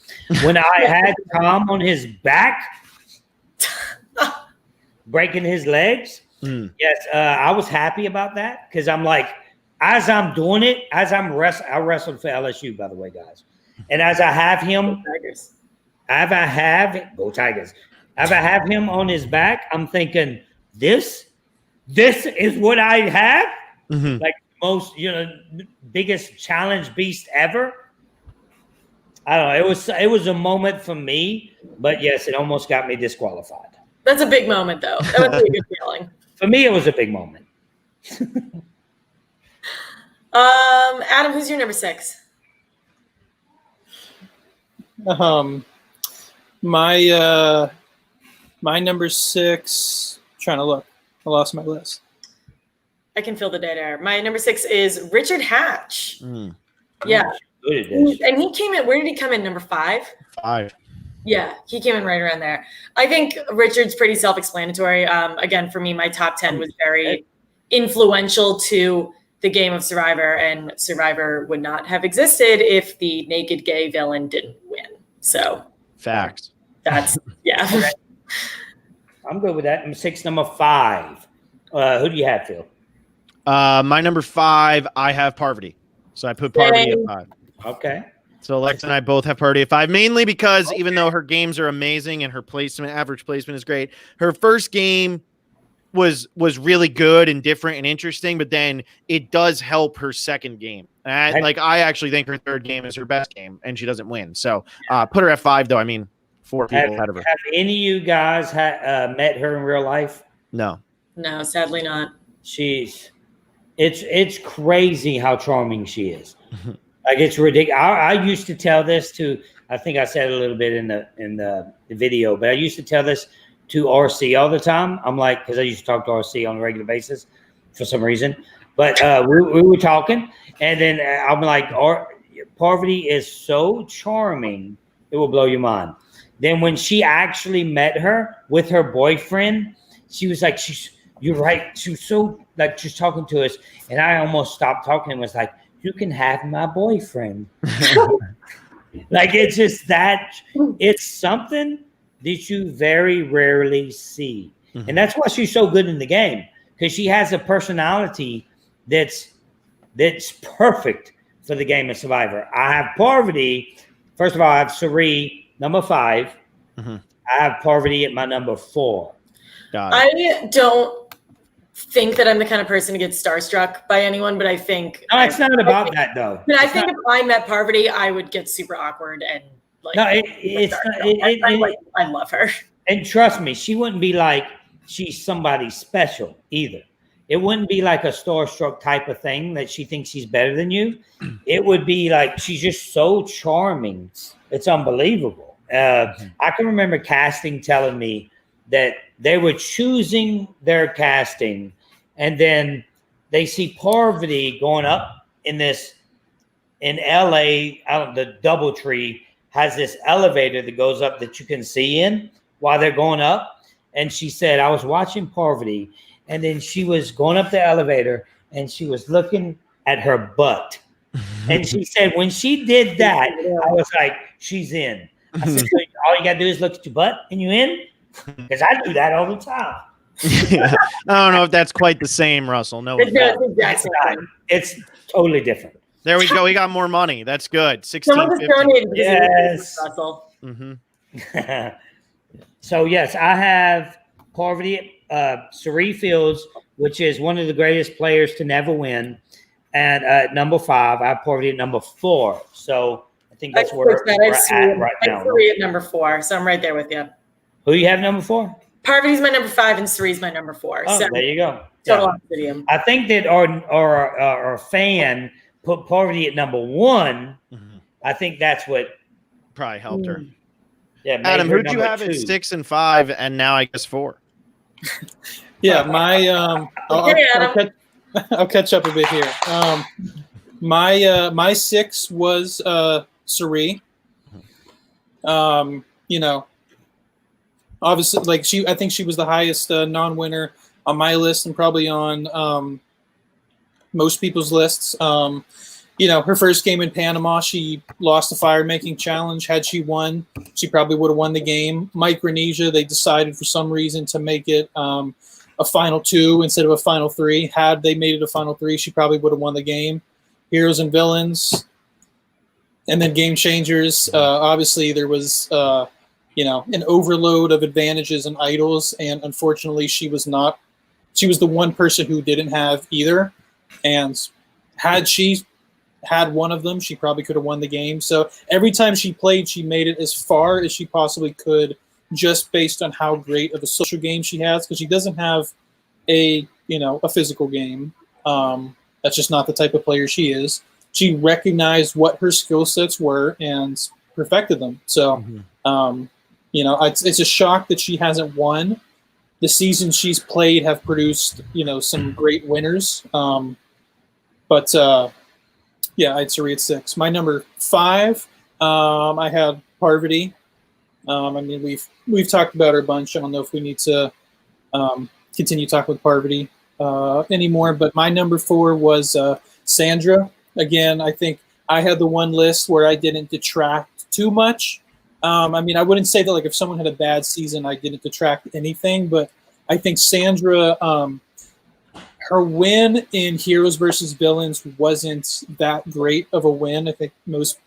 When I had Tom on his back, breaking his legs. Yes, I was happy about that because I'm like, as I'm doing it, I wrestled for LSU, by the way, guys. And as I have him, Tigers. go Tigers. As I have him on his back, I'm thinking, this is what I have? Mhm. Like most, biggest challenge beast ever. I don't know. It was a moment for me, but yes, it almost got me disqualified. That's a big moment, though. That was a good feeling. For me, it was a big moment. Adam, who's your number 6? My number 6. Trying to look. I lost my list. I can fill the dead air. My number 6 is Richard Hatch. Mm. Yeah. Good at this. And he came in, where did he come in? Number 5? 5. Yeah, he came in right around there. I think Richard's pretty self-explanatory. Again, for me, my top 10 was very influential to the game of Survivor, and Survivor would not have existed if the naked gay villain didn't win. So Facts. that's, yeah. I'm good with that. Number 6, number 5. Who do you have, Phil? My number 5, I have Parvati. So I put Parvati at 5. Okay. So Alexa and I both have Parvati at 5, mainly because even though her games are amazing and her average placement is great, her first game was really good and different and interesting, but then it does help her second game. And I actually think her third game is her best game, and she doesn't win. So put her at 5, though. I mean, 4 people ahead of her. Have any of you guys met her in real life? No. No, sadly not. It's crazy how charming she is. Like, it's ridiculous. I used to tell this to, I think I said it a little bit in the video, but I used to tell this to RC all the time. I'm like, because I used to talk to RC on a regular basis for some reason. But we were talking, and then I'm like, Parvati is so charming, it will blow your mind. Then when she actually met her with her boyfriend, she was like, you're right. She was so, like, just talking to us, and I almost stopped talking and was like, you can have my boyfriend. Like, it's just that, it's something that you very rarely see. Mm-hmm. And that's why she's so good in the game, because she has a personality that's perfect for the game of Survivor. I have Parvati. First of all, I have Sari, number 5. Mm-hmm. I have Parvati at my number 4. I don't think that I'm the kind of person to get starstruck by anyone, but I think it's not about that, though. But I think if I met Parvati, I would get super awkward and like. No, it's not, I love her, and trust me, she wouldn't be like she's somebody special either. It wouldn't be like a starstruck type of thing that she thinks she's better than you. It would be like she's just so charming. It's unbelievable. I can remember casting telling me that they were choosing their casting, and then they see Parvati going up in LA, out the Dougherty has this elevator that goes up that you can see in while they're going up. And she said, I was watching Parvati, and then she was going up the elevator and she was looking at her butt. And she said, when she did that, I was like, she's in. I said, so all you got to do is look at your butt and you in? Because I do that all the time. I don't know if that's quite the same, Russell. No, it's totally different. There we go. We got more money. That's good. Someone just 16.50. donated because Yes. Russell. Mm-hmm. So yes, I have Parvati Sari Fields, which is one of the greatest players to never win, and at number 5, I have Parvati at number 4. So I think that's where we're at right now. I Sari at number 4, so I'm right there with you. Who you have number 4? Parvati's my number 5 and Sari's my number 4. Oh, so there you go. total Yeah. opposite. I think that our fan put Parvati at number 1. Mm-hmm. I think that's what Probably helped her. Yeah, Adam, who who'd you have at 6 and 5, and now I guess 4? Yeah, my I'll catch up a bit here. My 6 was Sari. You know, obviously, like I think she was the highest non-winner on my list and probably on most people's lists. You know, her first game in Panama, she lost the fire-making challenge. Had she won, she probably would have won the game. Micronesia, they decided for some reason to make it a final 2 instead of a final 3. Had they made it a final 3, she probably would have won the game. Heroes and Villains, and then Game Changers. Obviously, there was you know, an overload of advantages and idols, and unfortunately, she was not. She was the one person who didn't have either, and had she had one of them, she probably could have won the game. So every time she played, she made it as far as she possibly could, just based on how great of a social game she has, because she doesn't have a physical game. That's just not the type of player she is. She recognized what her skill sets were and perfected them. So, you know, it's a shock that she hasn't won. The seasons she's played have produced, you know, some great winners. But yeah, I'd Sari at 6. My number 5, I have Parvati. I mean, we've talked about her a bunch. I don't know if we need to continue talking with Parvati anymore. But my number 4 was Sandra. Again, I think I had the one list where I didn't detract too much. I mean, I wouldn't say that like if someone had a bad season, I didn't detract anything. But I think Sandra, her win in Heroes versus Villains wasn't that great of a win. I think most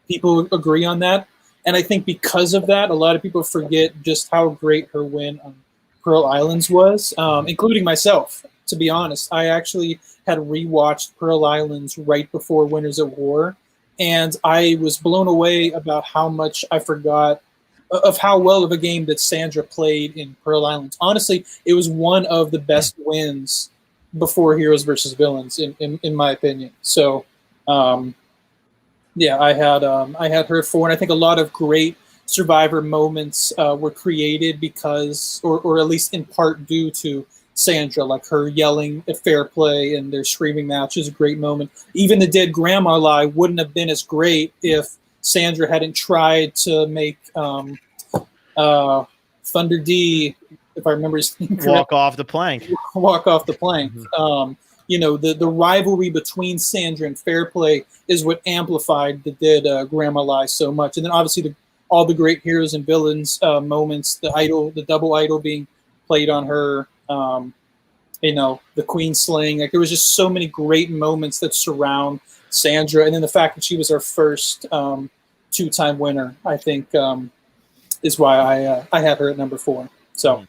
people agree on that. And I think because of that, a lot of people forget just how great her win on Pearl Islands was, including myself, to be honest. I actually had rewatched Pearl Islands right before Winners at War, and I was blown away about how much I forgot of how well of a game that Sandra played in Pearl Islands. Honestly, it was one of the best wins before Heroes versus Villains, in my opinion. So, yeah, I had her at 4, and I think a lot of great Survivor moments were created because, or at least in part due to Sandra, like her yelling at fair play and their screaming match is a great moment. Even the dead grandma lie wouldn't have been as great if Sandra hadn't tried to make Thunder D, if I remember his name correctly, Walk off the plank. Walk off the plank. You know, the rivalry between Sandra and fair play is what amplified the dead grandma lie so much. And then obviously all the great Heroes and Villains moments, the double idol being played on her, you know, the Queen slaying. Like there was just so many great moments that surround Sandra, and then the fact that she was our first 2-time winner, I think, is why I had her at number 4. So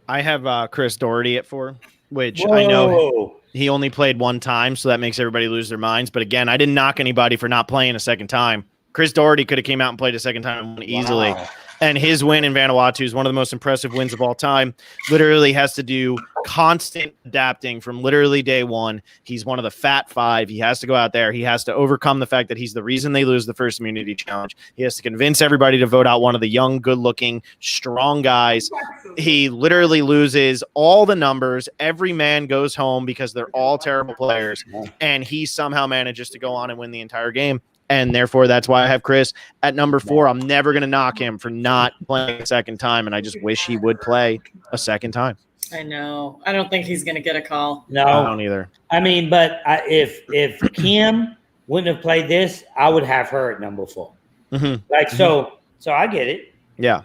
I have Chris Dougherty at 4, which I know he only played one time, so that makes everybody lose their minds. But again, I didn't knock anybody for not playing a second time. Chris Dougherty could have came out and played a second time and won easily. And his win in Vanuatu is one of the most impressive wins of all time. Literally has to do constant adapting from literally day one. He's one of the Fat 5. He has to go out there. He has to overcome the fact that he's the reason they lose the first immunity challenge. He has to convince everybody to vote out one of the young, good-looking, strong guys. He literally loses all the numbers. Every man goes home because they're all terrible players. And he somehow manages to go on and win the entire game. And therefore, that's why I have Chris at number 4. I'm never going to knock him for not playing a second time, and I just wish he would play a second time. I know. I don't think he's going to get a call. No, I don't either. I mean, but if Kim wouldn't have played this, I would have her at number 4. Mm-hmm. Like so I get it. Yeah.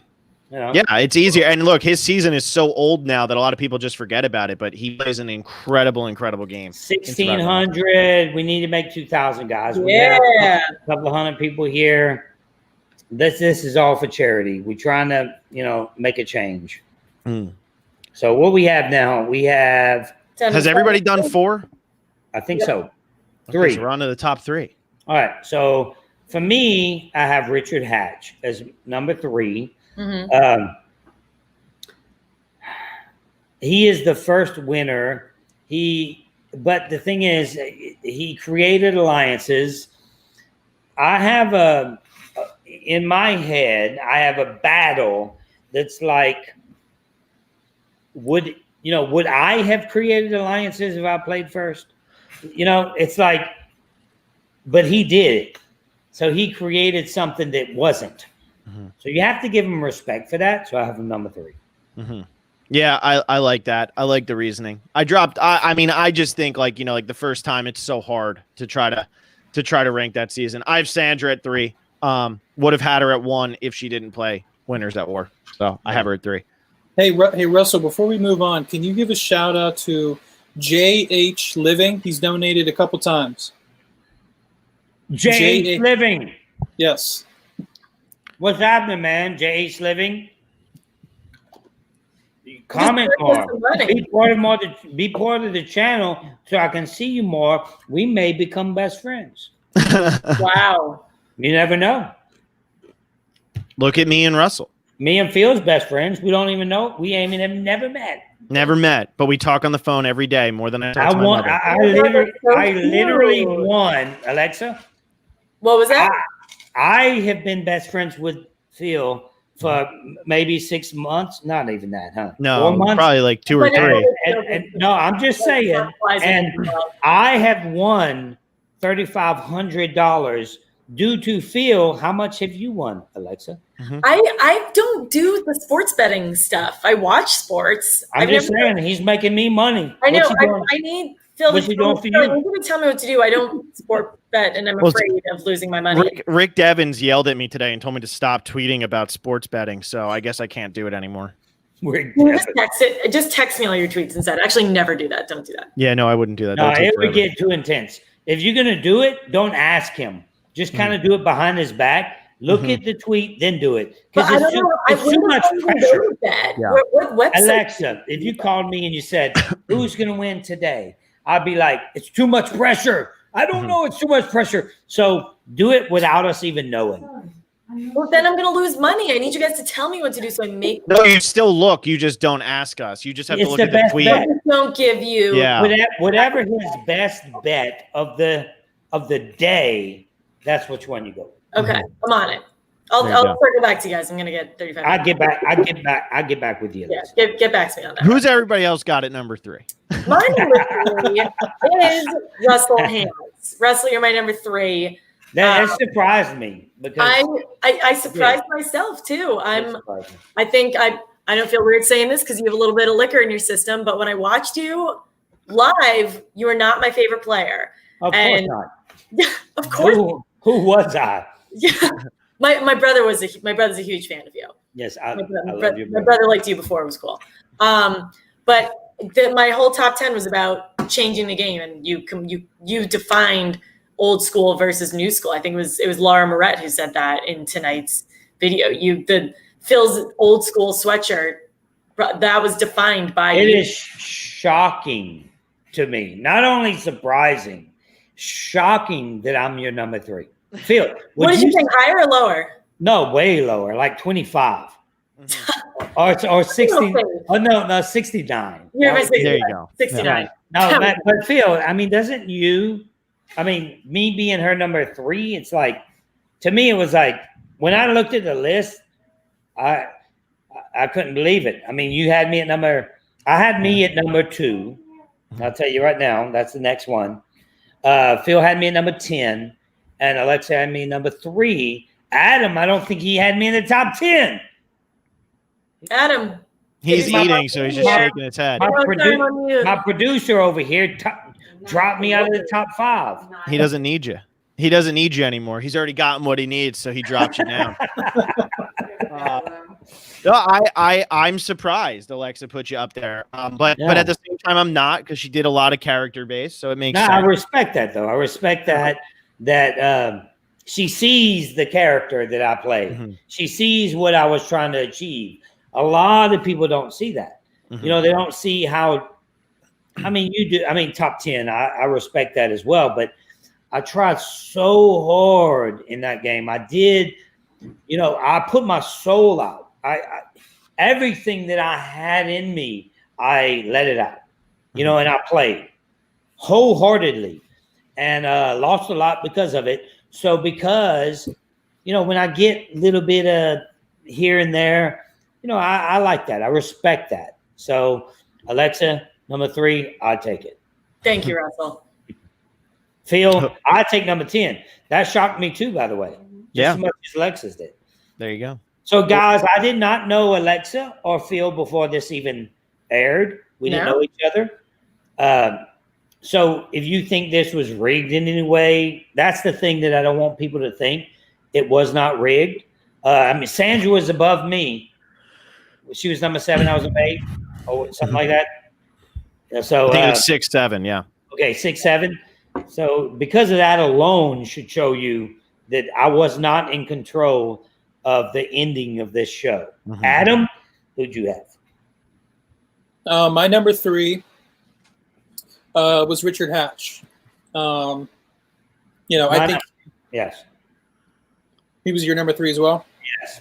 You know? Yeah, it's easier. And look, his season is so old now that a lot of people just forget about it, but he plays an incredible game. 1,600. We need to make 2,000, guys. We Yeah. have a couple of hundred people here. This is all for charity. We're trying to, make a change. So what we have now, we have. Has everybody done 4? I think so. 3. Okay, so we're on to the top 3. All right. So for me, I have Richard Hatch as number 3. He is the first winner. But the thing is, he created alliances. I have in my head, I have a battle that's like, would I have created alliances if I played first? It's like, but he did it. So he created something that wasn't. So you have to give him respect for that. So I have him number 3. Yeah, I like that. I like the reasoning. I just think like the first time it's so hard to try to rank that season. I have Sandra at 3. Would have had her at 1 if she didn't play Winners at War. So I have her at 3. Hey, Russell, before we move on, can you give a shout out to J.H. Living? He's donated a couple times. J.H. Living. Yes. What's happening, man? J.H. Living. Comment more. Be part of the channel so I can see you more. We may become best friends. Wow. You never know. Look at me and Russell. Me and Phil's best friends. We don't even know. We ain't even never met. Never met, but we talk on the phone every day more than I talk to my mother. I literally won, Alexa. What was that? I have been best friends with Phil for maybe 6 months. Not even that, huh? No, 4 months? probably like 2 or 3. And no, I'm just saying. And I have won $3,500 due to Phil. How much have you won, Alexa? I don't do the sports betting stuff. I watch sports. I'm just saying, he's making me money. I know. I need Phil. What's he doing for you? You're going to tell me what to do. I don't sport bet, and I'm afraid of losing my money. Rick Devins yelled at me today and told me to stop tweeting about sports betting, so I guess I can't do it anymore. Just text me all your tweets instead. Actually, never do that. Don't do that. Yeah, no, I wouldn't do that. No, it would get too intense. If you're going to do it, don't ask him. Just kind of do it behind his back. Look at the tweet, then do it. Because it's too much pressure. Yeah. What Alexa, if you called me and you said, who's going to win today? I'd be like, it's too much pressure. I don't know. It's too much pressure. So do it without us even knowing. Well, then I'm going to lose money. I need you guys to tell me what to do so I make. No, you still look. You just don't ask us. You just have to look at the tweet. I don't give you. Yeah. Whatever his best bet of the day, that's which one you go with. Okay, I'm on it. I'll circle back to you guys. I'm gonna get 35. I get back with you. Yeah, get back to me on that. Who's everybody else got at number 3? My number 3 is Russell Hams. Russell, you're my number 3. That surprised me because I surprised myself too. I think I don't feel weird saying this because you have a little bit of liquor in your system, but when I watched you live, you were not my favorite player. Of course not. Yeah, of course. Who was I? Yeah, my brother's a huge fan of you. Yes, I love you. My brother liked you before it was cool. But my whole top 10 was about changing the game, and you defined old school versus new school. I think it was Laura Moret who said that in tonight's video. Phil's old school sweatshirt that was defined by. It is shocking to me, not only surprising. Shocking that I'm your number 3. Phil, what did you think, higher or lower? No, way lower, like 25 or 60. Oh no, 69. You're my 69. There you go. 69. No, but Phil, I mean, doesn't you? I mean, me being her number 3, it's like, to me, it was like when I looked at the list, I couldn't believe it. I mean, you had me at I had me at number 2. I'll tell you right now, that's the next one. Phil had me at number 10, and Alexa had me number 3. Adam, I don't think he had me in the top 10. Adam. He's eating, so he's just shaking his head. My producer over here dropped me out of the top 5. He doesn't need you. He doesn't need you anymore. He's already gotten what he needs, so he dropped you down. No, I'm surprised Alexa put you up there. But at the same time, I'm not, because she did a lot of character base, so it makes sense. I respect that, though. I respect that she sees the character that I play. Mm-hmm. She sees what I was trying to achieve. A lot of people don't see that. Mm-hmm. You know, they don't see how. I mean, you do. I mean, top 10. I respect that as well. But I tried so hard in that game. I did. You know, I put my soul out. I everything that I had in me, I let it out. You know, and I played wholeheartedly, and lost a lot because of it. So because, you know, when I get a little bit of here and there, you know, I like that. I respect that. So Alexa, number 3, I take it. Thank you, Russell. Phil, I take number 10. That shocked me too, by the way. Just as much as Alexa's did. There you go. So, guys, I did not know Alexa or Phil before this even aired. We didn't know each other. So if you think this was rigged in any way, that's the thing that I don't want people to think. It was not rigged. I mean, Sandra was above me. She was number 7. I was number 8, or something like that. So I think it was 6, 7. Yeah. Okay, 6, 7. So because of that alone should show you that I was not in control of the ending of this show. Mm-hmm. Adam, who'd you have? My number 3 was Richard Hatch. You know, I think yes, he was your number 3 as well. Yes.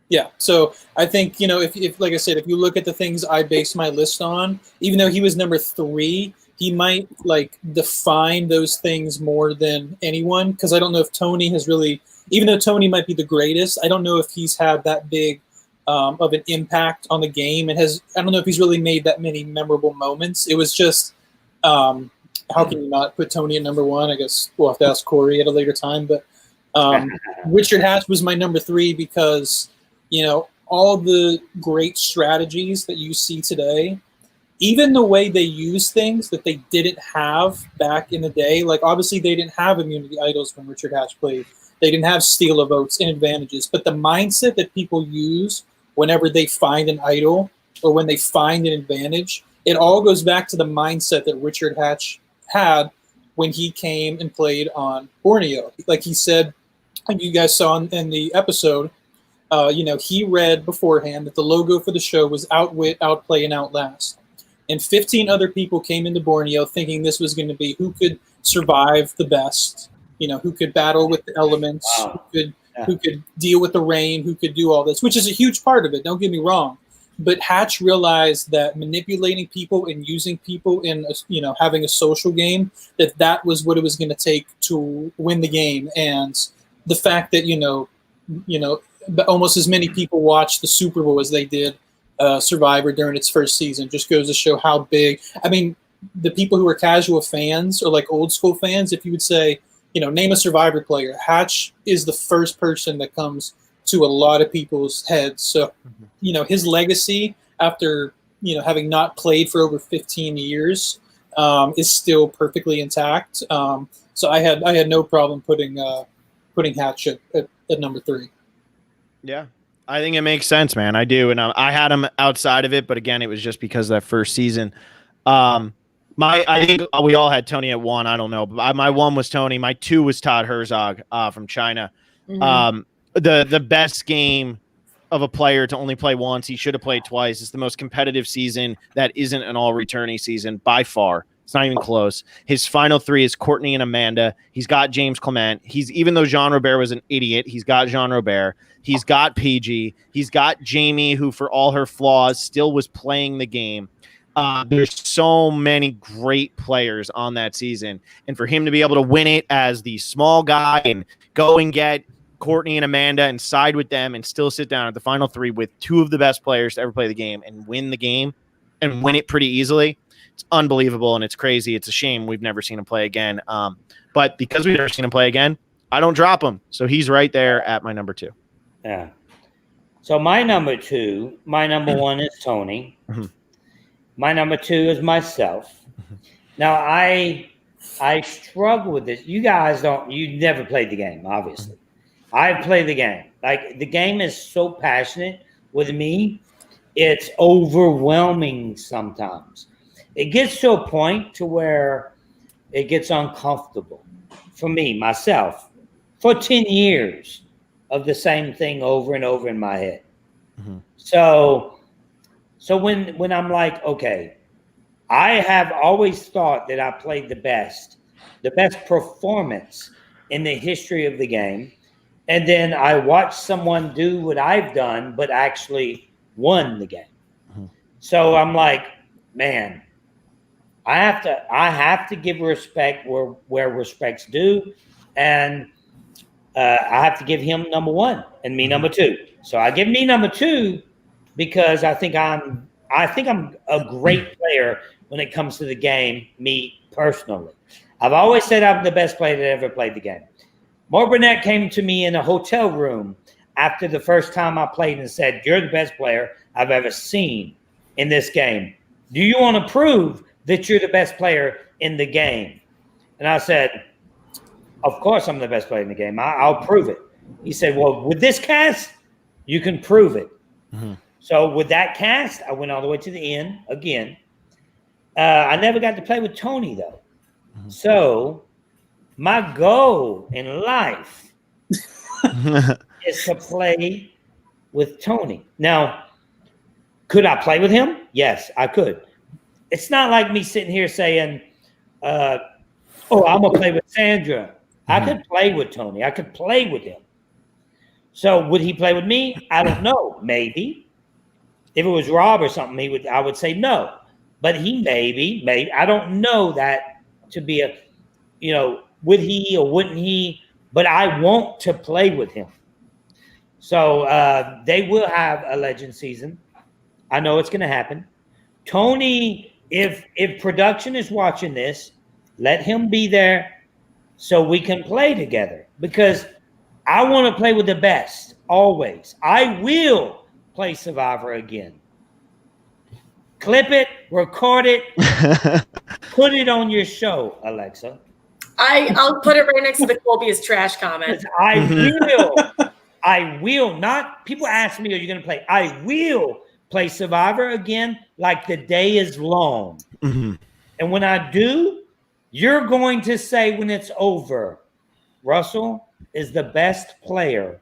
Yeah. So I think, you know, if like I said, if you look at the things I based my list on, even though he was number 3, he might like define those things more than anyone. Because I don't know if Tony has really, even though Tony might be the greatest, I don't know if he's had that big of an impact on the game, and I don't know if he's really made that many memorable moments. It was just, how can you not put Tony at number 1? I guess we'll have to ask Corey at a later time. But Richard Hatch was my number 3 because, you know, all the great strategies that you see today, even the way they use things that they didn't have back in the day, like obviously they didn't have immunity idols when Richard Hatch played. They didn't have steal of votes and advantages. But the mindset that people use whenever they find an idol or when they find an advantage, it all goes back to the mindset that Richard Hatch had when he came and played on Borneo. Like he said, like you guys saw in the episode, you know, he read beforehand that the logo for the show was outwit, outplay, and outlast. And 15 other people came into Borneo thinking this was going to be who could survive the best, you know, who could battle with the elements, who could deal with the rain, who could do all this, which is a huge part of it. Don't get me wrong. But Hatch realized that manipulating people and using people in, you know, having a social game, that was what it was going to take to win the game. And the fact that, you know, almost as many people watched the Super Bowl as they did Survivor during its first season just goes to show how big. I mean, the people who are casual fans or like old school fans, if you would say, you know, name a Survivor player, Hatch is the first person that comes to a lot of people's heads. So, you know, his legacy after, you know, having not played for over 15 years is still perfectly intact. So I had no problem putting Hatch at number 3. Yeah, I think it makes sense, man. I do. And I had him outside of it, but again, it was just because of that first season. I think we all had Tony at 1. I don't know. But my 1 was Tony. My 2 was Todd Herzog from China. Mm-hmm. The best game of a player to only play once. He should have played twice. It's the most competitive season that isn't an all-returnee season by far. It's not even close. His final 3 is Courtney and Amanda. He's got James Clement. Even though Jean Robert was an idiot, he's got Jean Robert. He's got PG. He's got Jamie, who for all her flaws still was playing the game. There's so many great players on that season. And for him to be able to win it as the small guy and go and get Courtney and Amanda and side with them and still sit down at the final 3 with 2 of the best players to ever play the game and win the game and win it pretty easily, it's unbelievable and it's crazy. It's a shame we've never seen him play again. But because we've never seen him play again, I don't drop him. So he's right there at my number 2. Yeah. So my number 1 is Tony. Mm-hmm. My number 2 is myself. Now I struggle with this. You guys you never played the game, obviously. I play the game. Like, the game is so passionate with me, it's overwhelming sometimes. It gets to a point to where it gets uncomfortable for me, myself, for 10 years of the same thing over and over in my head. Mm-hmm. So when I'm like, okay, I have always thought that I played the best performance in the history of the game. And then I watch someone do what I've done, but actually won the game. Mm-hmm. So I'm like, man, I have to give respect where respect's due. And I have to give him number one and me number two. So I give me number two because I think I'm a great player when it comes to the game, me personally. I've always said I'm the best player that ever played the game. Mark Burnett came to me in a hotel room after the first time I played and said, "You're the best player I've ever seen in this game. Do you want to prove that you're the best player in the game?" And I said, "Of course I'm the best player in the game. I'll prove it." He said, "Well, with this cast, you can prove it." Mm-hmm. So with that cast, I went all the way to the end again. I never got to play with Tony, though. Mm-hmm. So my goal in life is to play with Tony. Now, could I play with him? Yes, I could. It's not like me sitting here saying, I'm going to play with Sandra. Mm-hmm. I could play with Tony. I could play with him. So would he play with me? I don't know. Maybe. If it was Rob or something, I would say no. But he maybe. I don't know that to be a, would he or wouldn't he? But I want to play with him. So they will have a legend season. I know it's going to happen. Tony, if production is watching this, let him be there so we can play together. Because I want to play with the best, always. I will play Survivor again. Clip it, record it, put it on your show, Alexa. I'll put it right next to the Colby is trash comment. I will not. People ask me, "Are you going to play?" I will play Survivor again, like the day is long. Mm-hmm. And when I do, you're going to say when it's over, Russell is the best player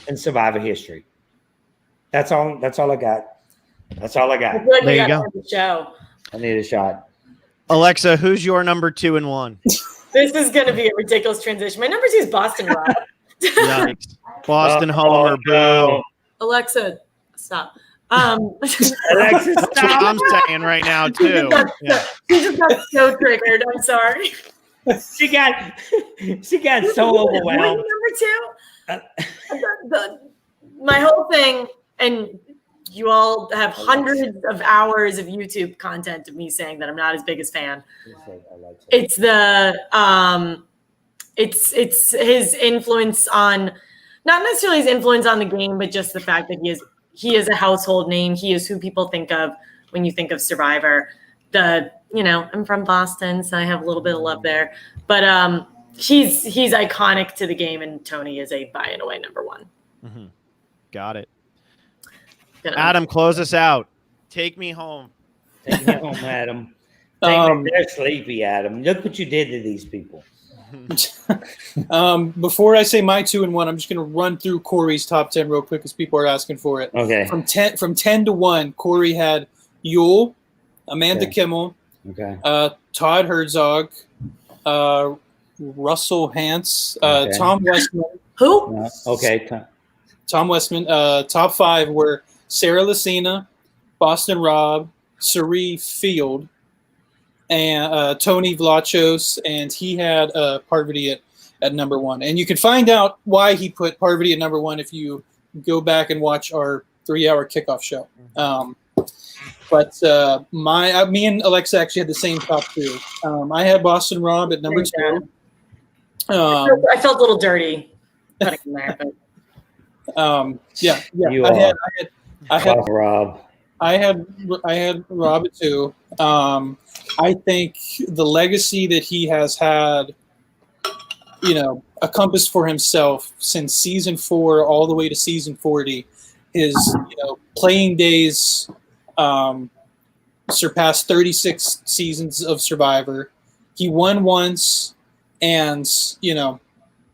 in Survivor history. That's all I got. That's all I got. There you go. Show. I need a shot. Alexa, who's your number 2 and 1? This is going to be a ridiculous transition. My number 2 is Boston Rob. Yikes. Boston Homer, boo. Alexa, stop. Alexa, That's what I'm saying right now, too. She just got so triggered. I'm sorry. She got so overwhelmed. Number 2, my whole thing, and you all have hundreds of hours of YouTube content of me saying that I'm not his biggest fan. It's it's his influence on, not necessarily his influence on the game, but just the fact that he is a household name. He is who people think of when you think of Survivor. I'm from Boston, so I have a little bit of love there. But he's iconic to the game, and Tony is by and away number 1. Mm-hmm. Got it. Adam, close us out. Take me home. Take me home, Adam. They're sleepy, Adam. Look what you did to these people. Before I say my 2 and 1, I'm just going to run through Corey's top 10 real quick because people are asking for it. Okay. From 10 to 1, Corey had Yule, Amanda Kimmel, Todd Herzog, Russell Hantz, Tom Westman. Who? Tom Westman. Top 5 were Sarah Lucina, Boston Rob, Sari Field, and Tony Vlachos, and he had Parvati at number 1. And you can find out why he put Parvati at number 1 if you go back and watch our 3-hour kickoff show. But me and Alexa actually had the same top 2. I had Boston Rob at number 2. I felt a little dirty putting him there, but. I had Rob. I had Rob at 2. I think the legacy that he has had a compass for himself since season 4 all the way to season 40. His playing days surpassed 36 seasons of Survivor. He won once, and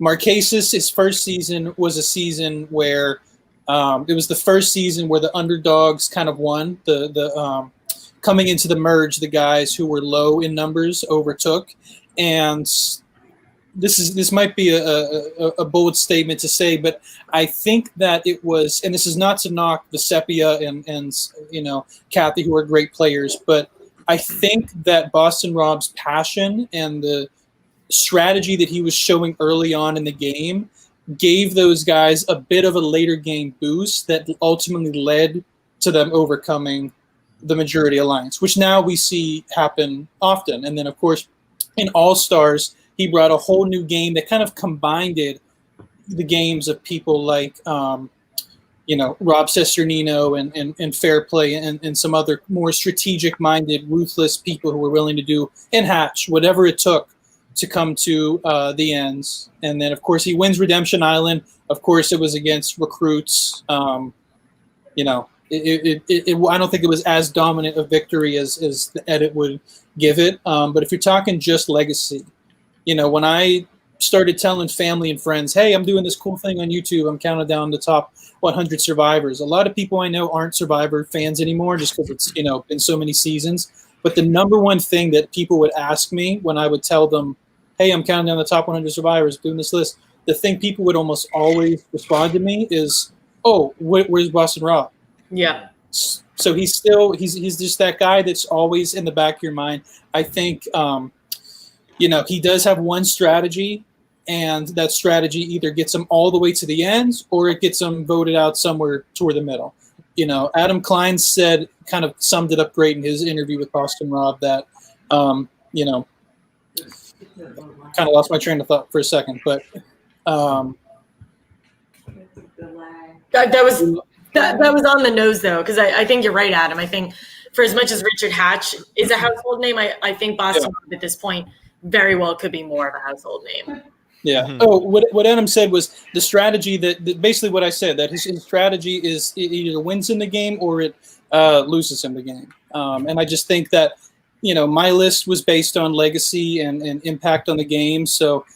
Marquesas, his first season was a season where it was the first season where the underdogs kind of won. The coming into the merge, the guys who were low in numbers overtook, and this might be a bold statement to say, but I think that it was, and this is not to knock the Sepia and Kathy, who are great players, but I think that Boston Rob's passion and the strategy that he was showing early on in the game gave those guys a bit of a later game boost that ultimately led to them overcoming the majority alliance, which now we see happen often. And then, of course, in All Stars, he brought a whole new game that kind of combined the games of people like, Rob Cesternino and Fair Play and some other more strategic-minded, ruthless people who were willing to do and hatch whatever it took to come to the ends. And then, of course, he wins Redemption Island. Of course, it was against recruits. I don't think it was as dominant a victory as the edit would give it. But if you're talking just legacy, when I started telling family and friends, hey, I'm doing this cool thing on YouTube, I'm counting down the top 100 survivors. A lot of people I know aren't Survivor fans anymore just because it's, been so many seasons. But the number one thing that people would ask me when I would tell them, hey, I'm counting down the top 100 survivors, doing this list, the thing people would almost always respond to me is, oh, where's Boston Rob? Yeah. So he's just that guy that's always in the back of your mind. I think, he does have one strategy, and that strategy either gets him all the way to the end or it gets him voted out somewhere toward the middle. Adam Klein kind of summed it up great in his interview with Boston Rob that, kind of lost my train of thought for a second, but that was on the nose though, because I think you're right, Adam. I think for as much as Richard Hatch is a household name, I think Boston Rob at this point very well could be more of a household name. Yeah. Mm-hmm. Oh, what Adam said was the strategy that basically what I said, that his strategy is it either wins in the game or it loses him the game. And I just think that, my list was based on legacy and impact on the game. So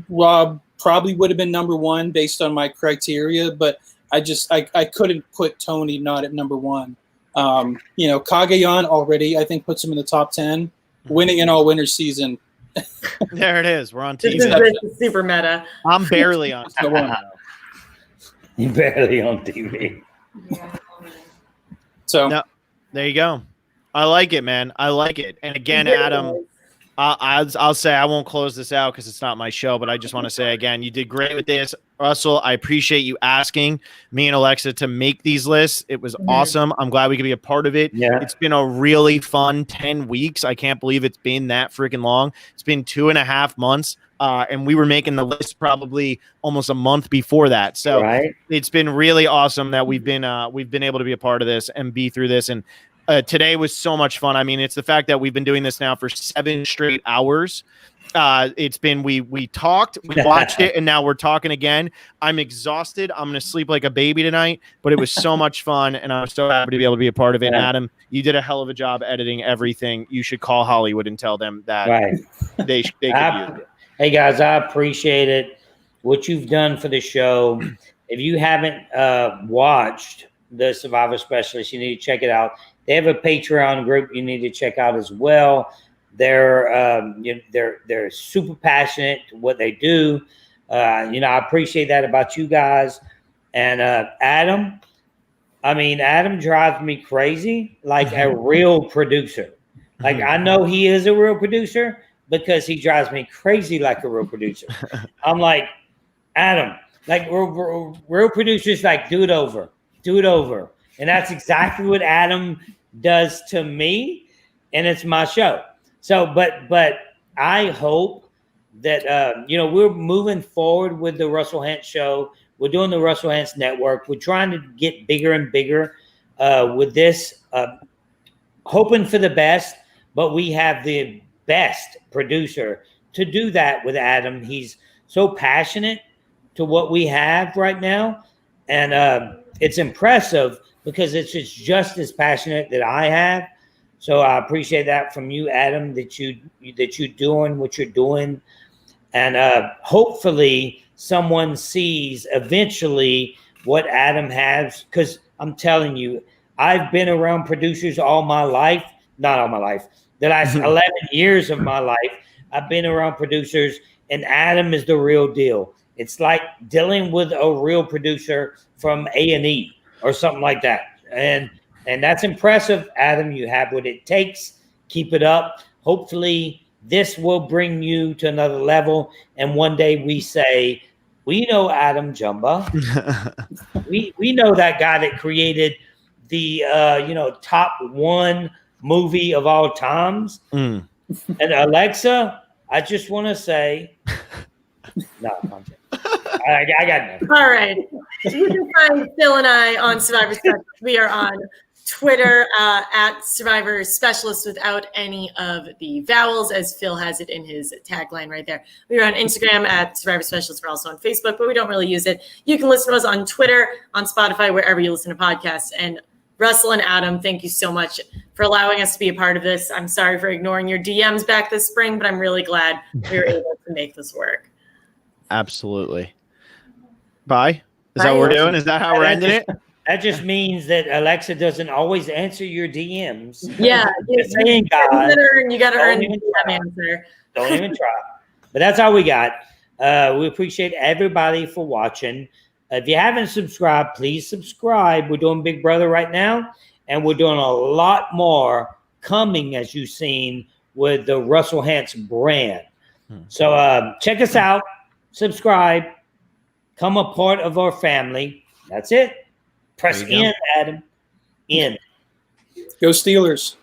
Rob probably would have been number one based on my criteria, but I couldn't put Tony not at number one. Kagayan already, I think, puts him in the top 10. Winning an all-winner season. There it is. We're on TV. This is super meta. I'm barely on TV. You're barely on TV. So no, there you go. I like it, man. I like it. And again, Adam, I'll say I won't close this out because it's not my show, but I just want to say again, you did great with this. Russell, I appreciate you asking me and Alexa to make these lists. It was awesome. I'm glad we could be a part of it. Yeah. It's been a really fun 10 weeks. I can't believe it's been that freaking long. It's been 2.5 months. And we were making the list probably almost a month before that. So It's been really awesome that we've been able to be a part of this and be through this. And today was so much fun. I mean, it's the fact that we've been doing this now for 7 straight hours. It's been we talked, we watched it, and now we're talking again. I'm exhausted. I'm gonna sleep like a baby tonight, but it was so much fun, and I'm so happy to be able to be a part of it. Yeah. Adam, you did a hell of a job editing everything. You should call Hollywood and tell them that they could use it. Hey guys, I appreciate it. What you've done for the show. If you haven't watched the Survivor Specialist, you need to check it out. They have a Patreon group you need to check out as well. They're super passionate to what they do. I appreciate that about you guys. And Adam drives me crazy like a real producer. Like I know he is a real producer because he drives me crazy like a real producer. I'm like, Adam, like real producers like do it over. And that's exactly what Adam does to me. And it's my show. So, but I hope that, we're moving forward with the Russell Hantz show. We're doing the Russell Hantz Network. We're trying to get bigger and bigger with this, hoping for the best, but we have the best producer to do that with Adam. He's so passionate to what we have right now. And it's impressive because it's just as passionate that I have. So I appreciate that from you, Adam, that you're doing what you're doing. And hopefully someone sees eventually what Adam has, because I'm telling you, I've been around producers all my life, not all my life, the last 11 years of my life. I've been around producers, and Adam is the real deal. It's like dealing with a real producer from A&E or something like that. And that's impressive, Adam. You have what it takes. Keep it up. Hopefully this will bring you to another level. And one day we say, we know Adam Jumba. we know that guy that created the top 1 movie of all times. And Alexa, I just want to say, no, I got nothing. All right. You can find Phil and I on Survivor Specialist. We are on Twitter at Survivor Specialist without any of the vowels, as Phil has it in his tagline right there. We are on Instagram at Survivor Specialist. We're also on Facebook, but we don't really use it. You can listen to us on Twitter, on Spotify, wherever you listen to podcasts. And Russell and Adam, thank you so much for allowing us to be a part of this. I'm sorry for ignoring your DMs back this spring, but I'm really glad we were able to make this work. Absolutely. Bye. Is that what we're doing? Is that how we're ending it? That just means that Alexa doesn't always answer your DMs. Yeah. You got to earn the DM answer. Don't even try. But that's all we got. We appreciate everybody for watching. If you haven't subscribed, please subscribe. We're doing Big Brother right now, and we're doing a lot more coming, as you've seen, with the Russell Hantz brand. So check us out. Subscribe. Come a part of our family. That's it. Press in, Adam. In. Go Steelers.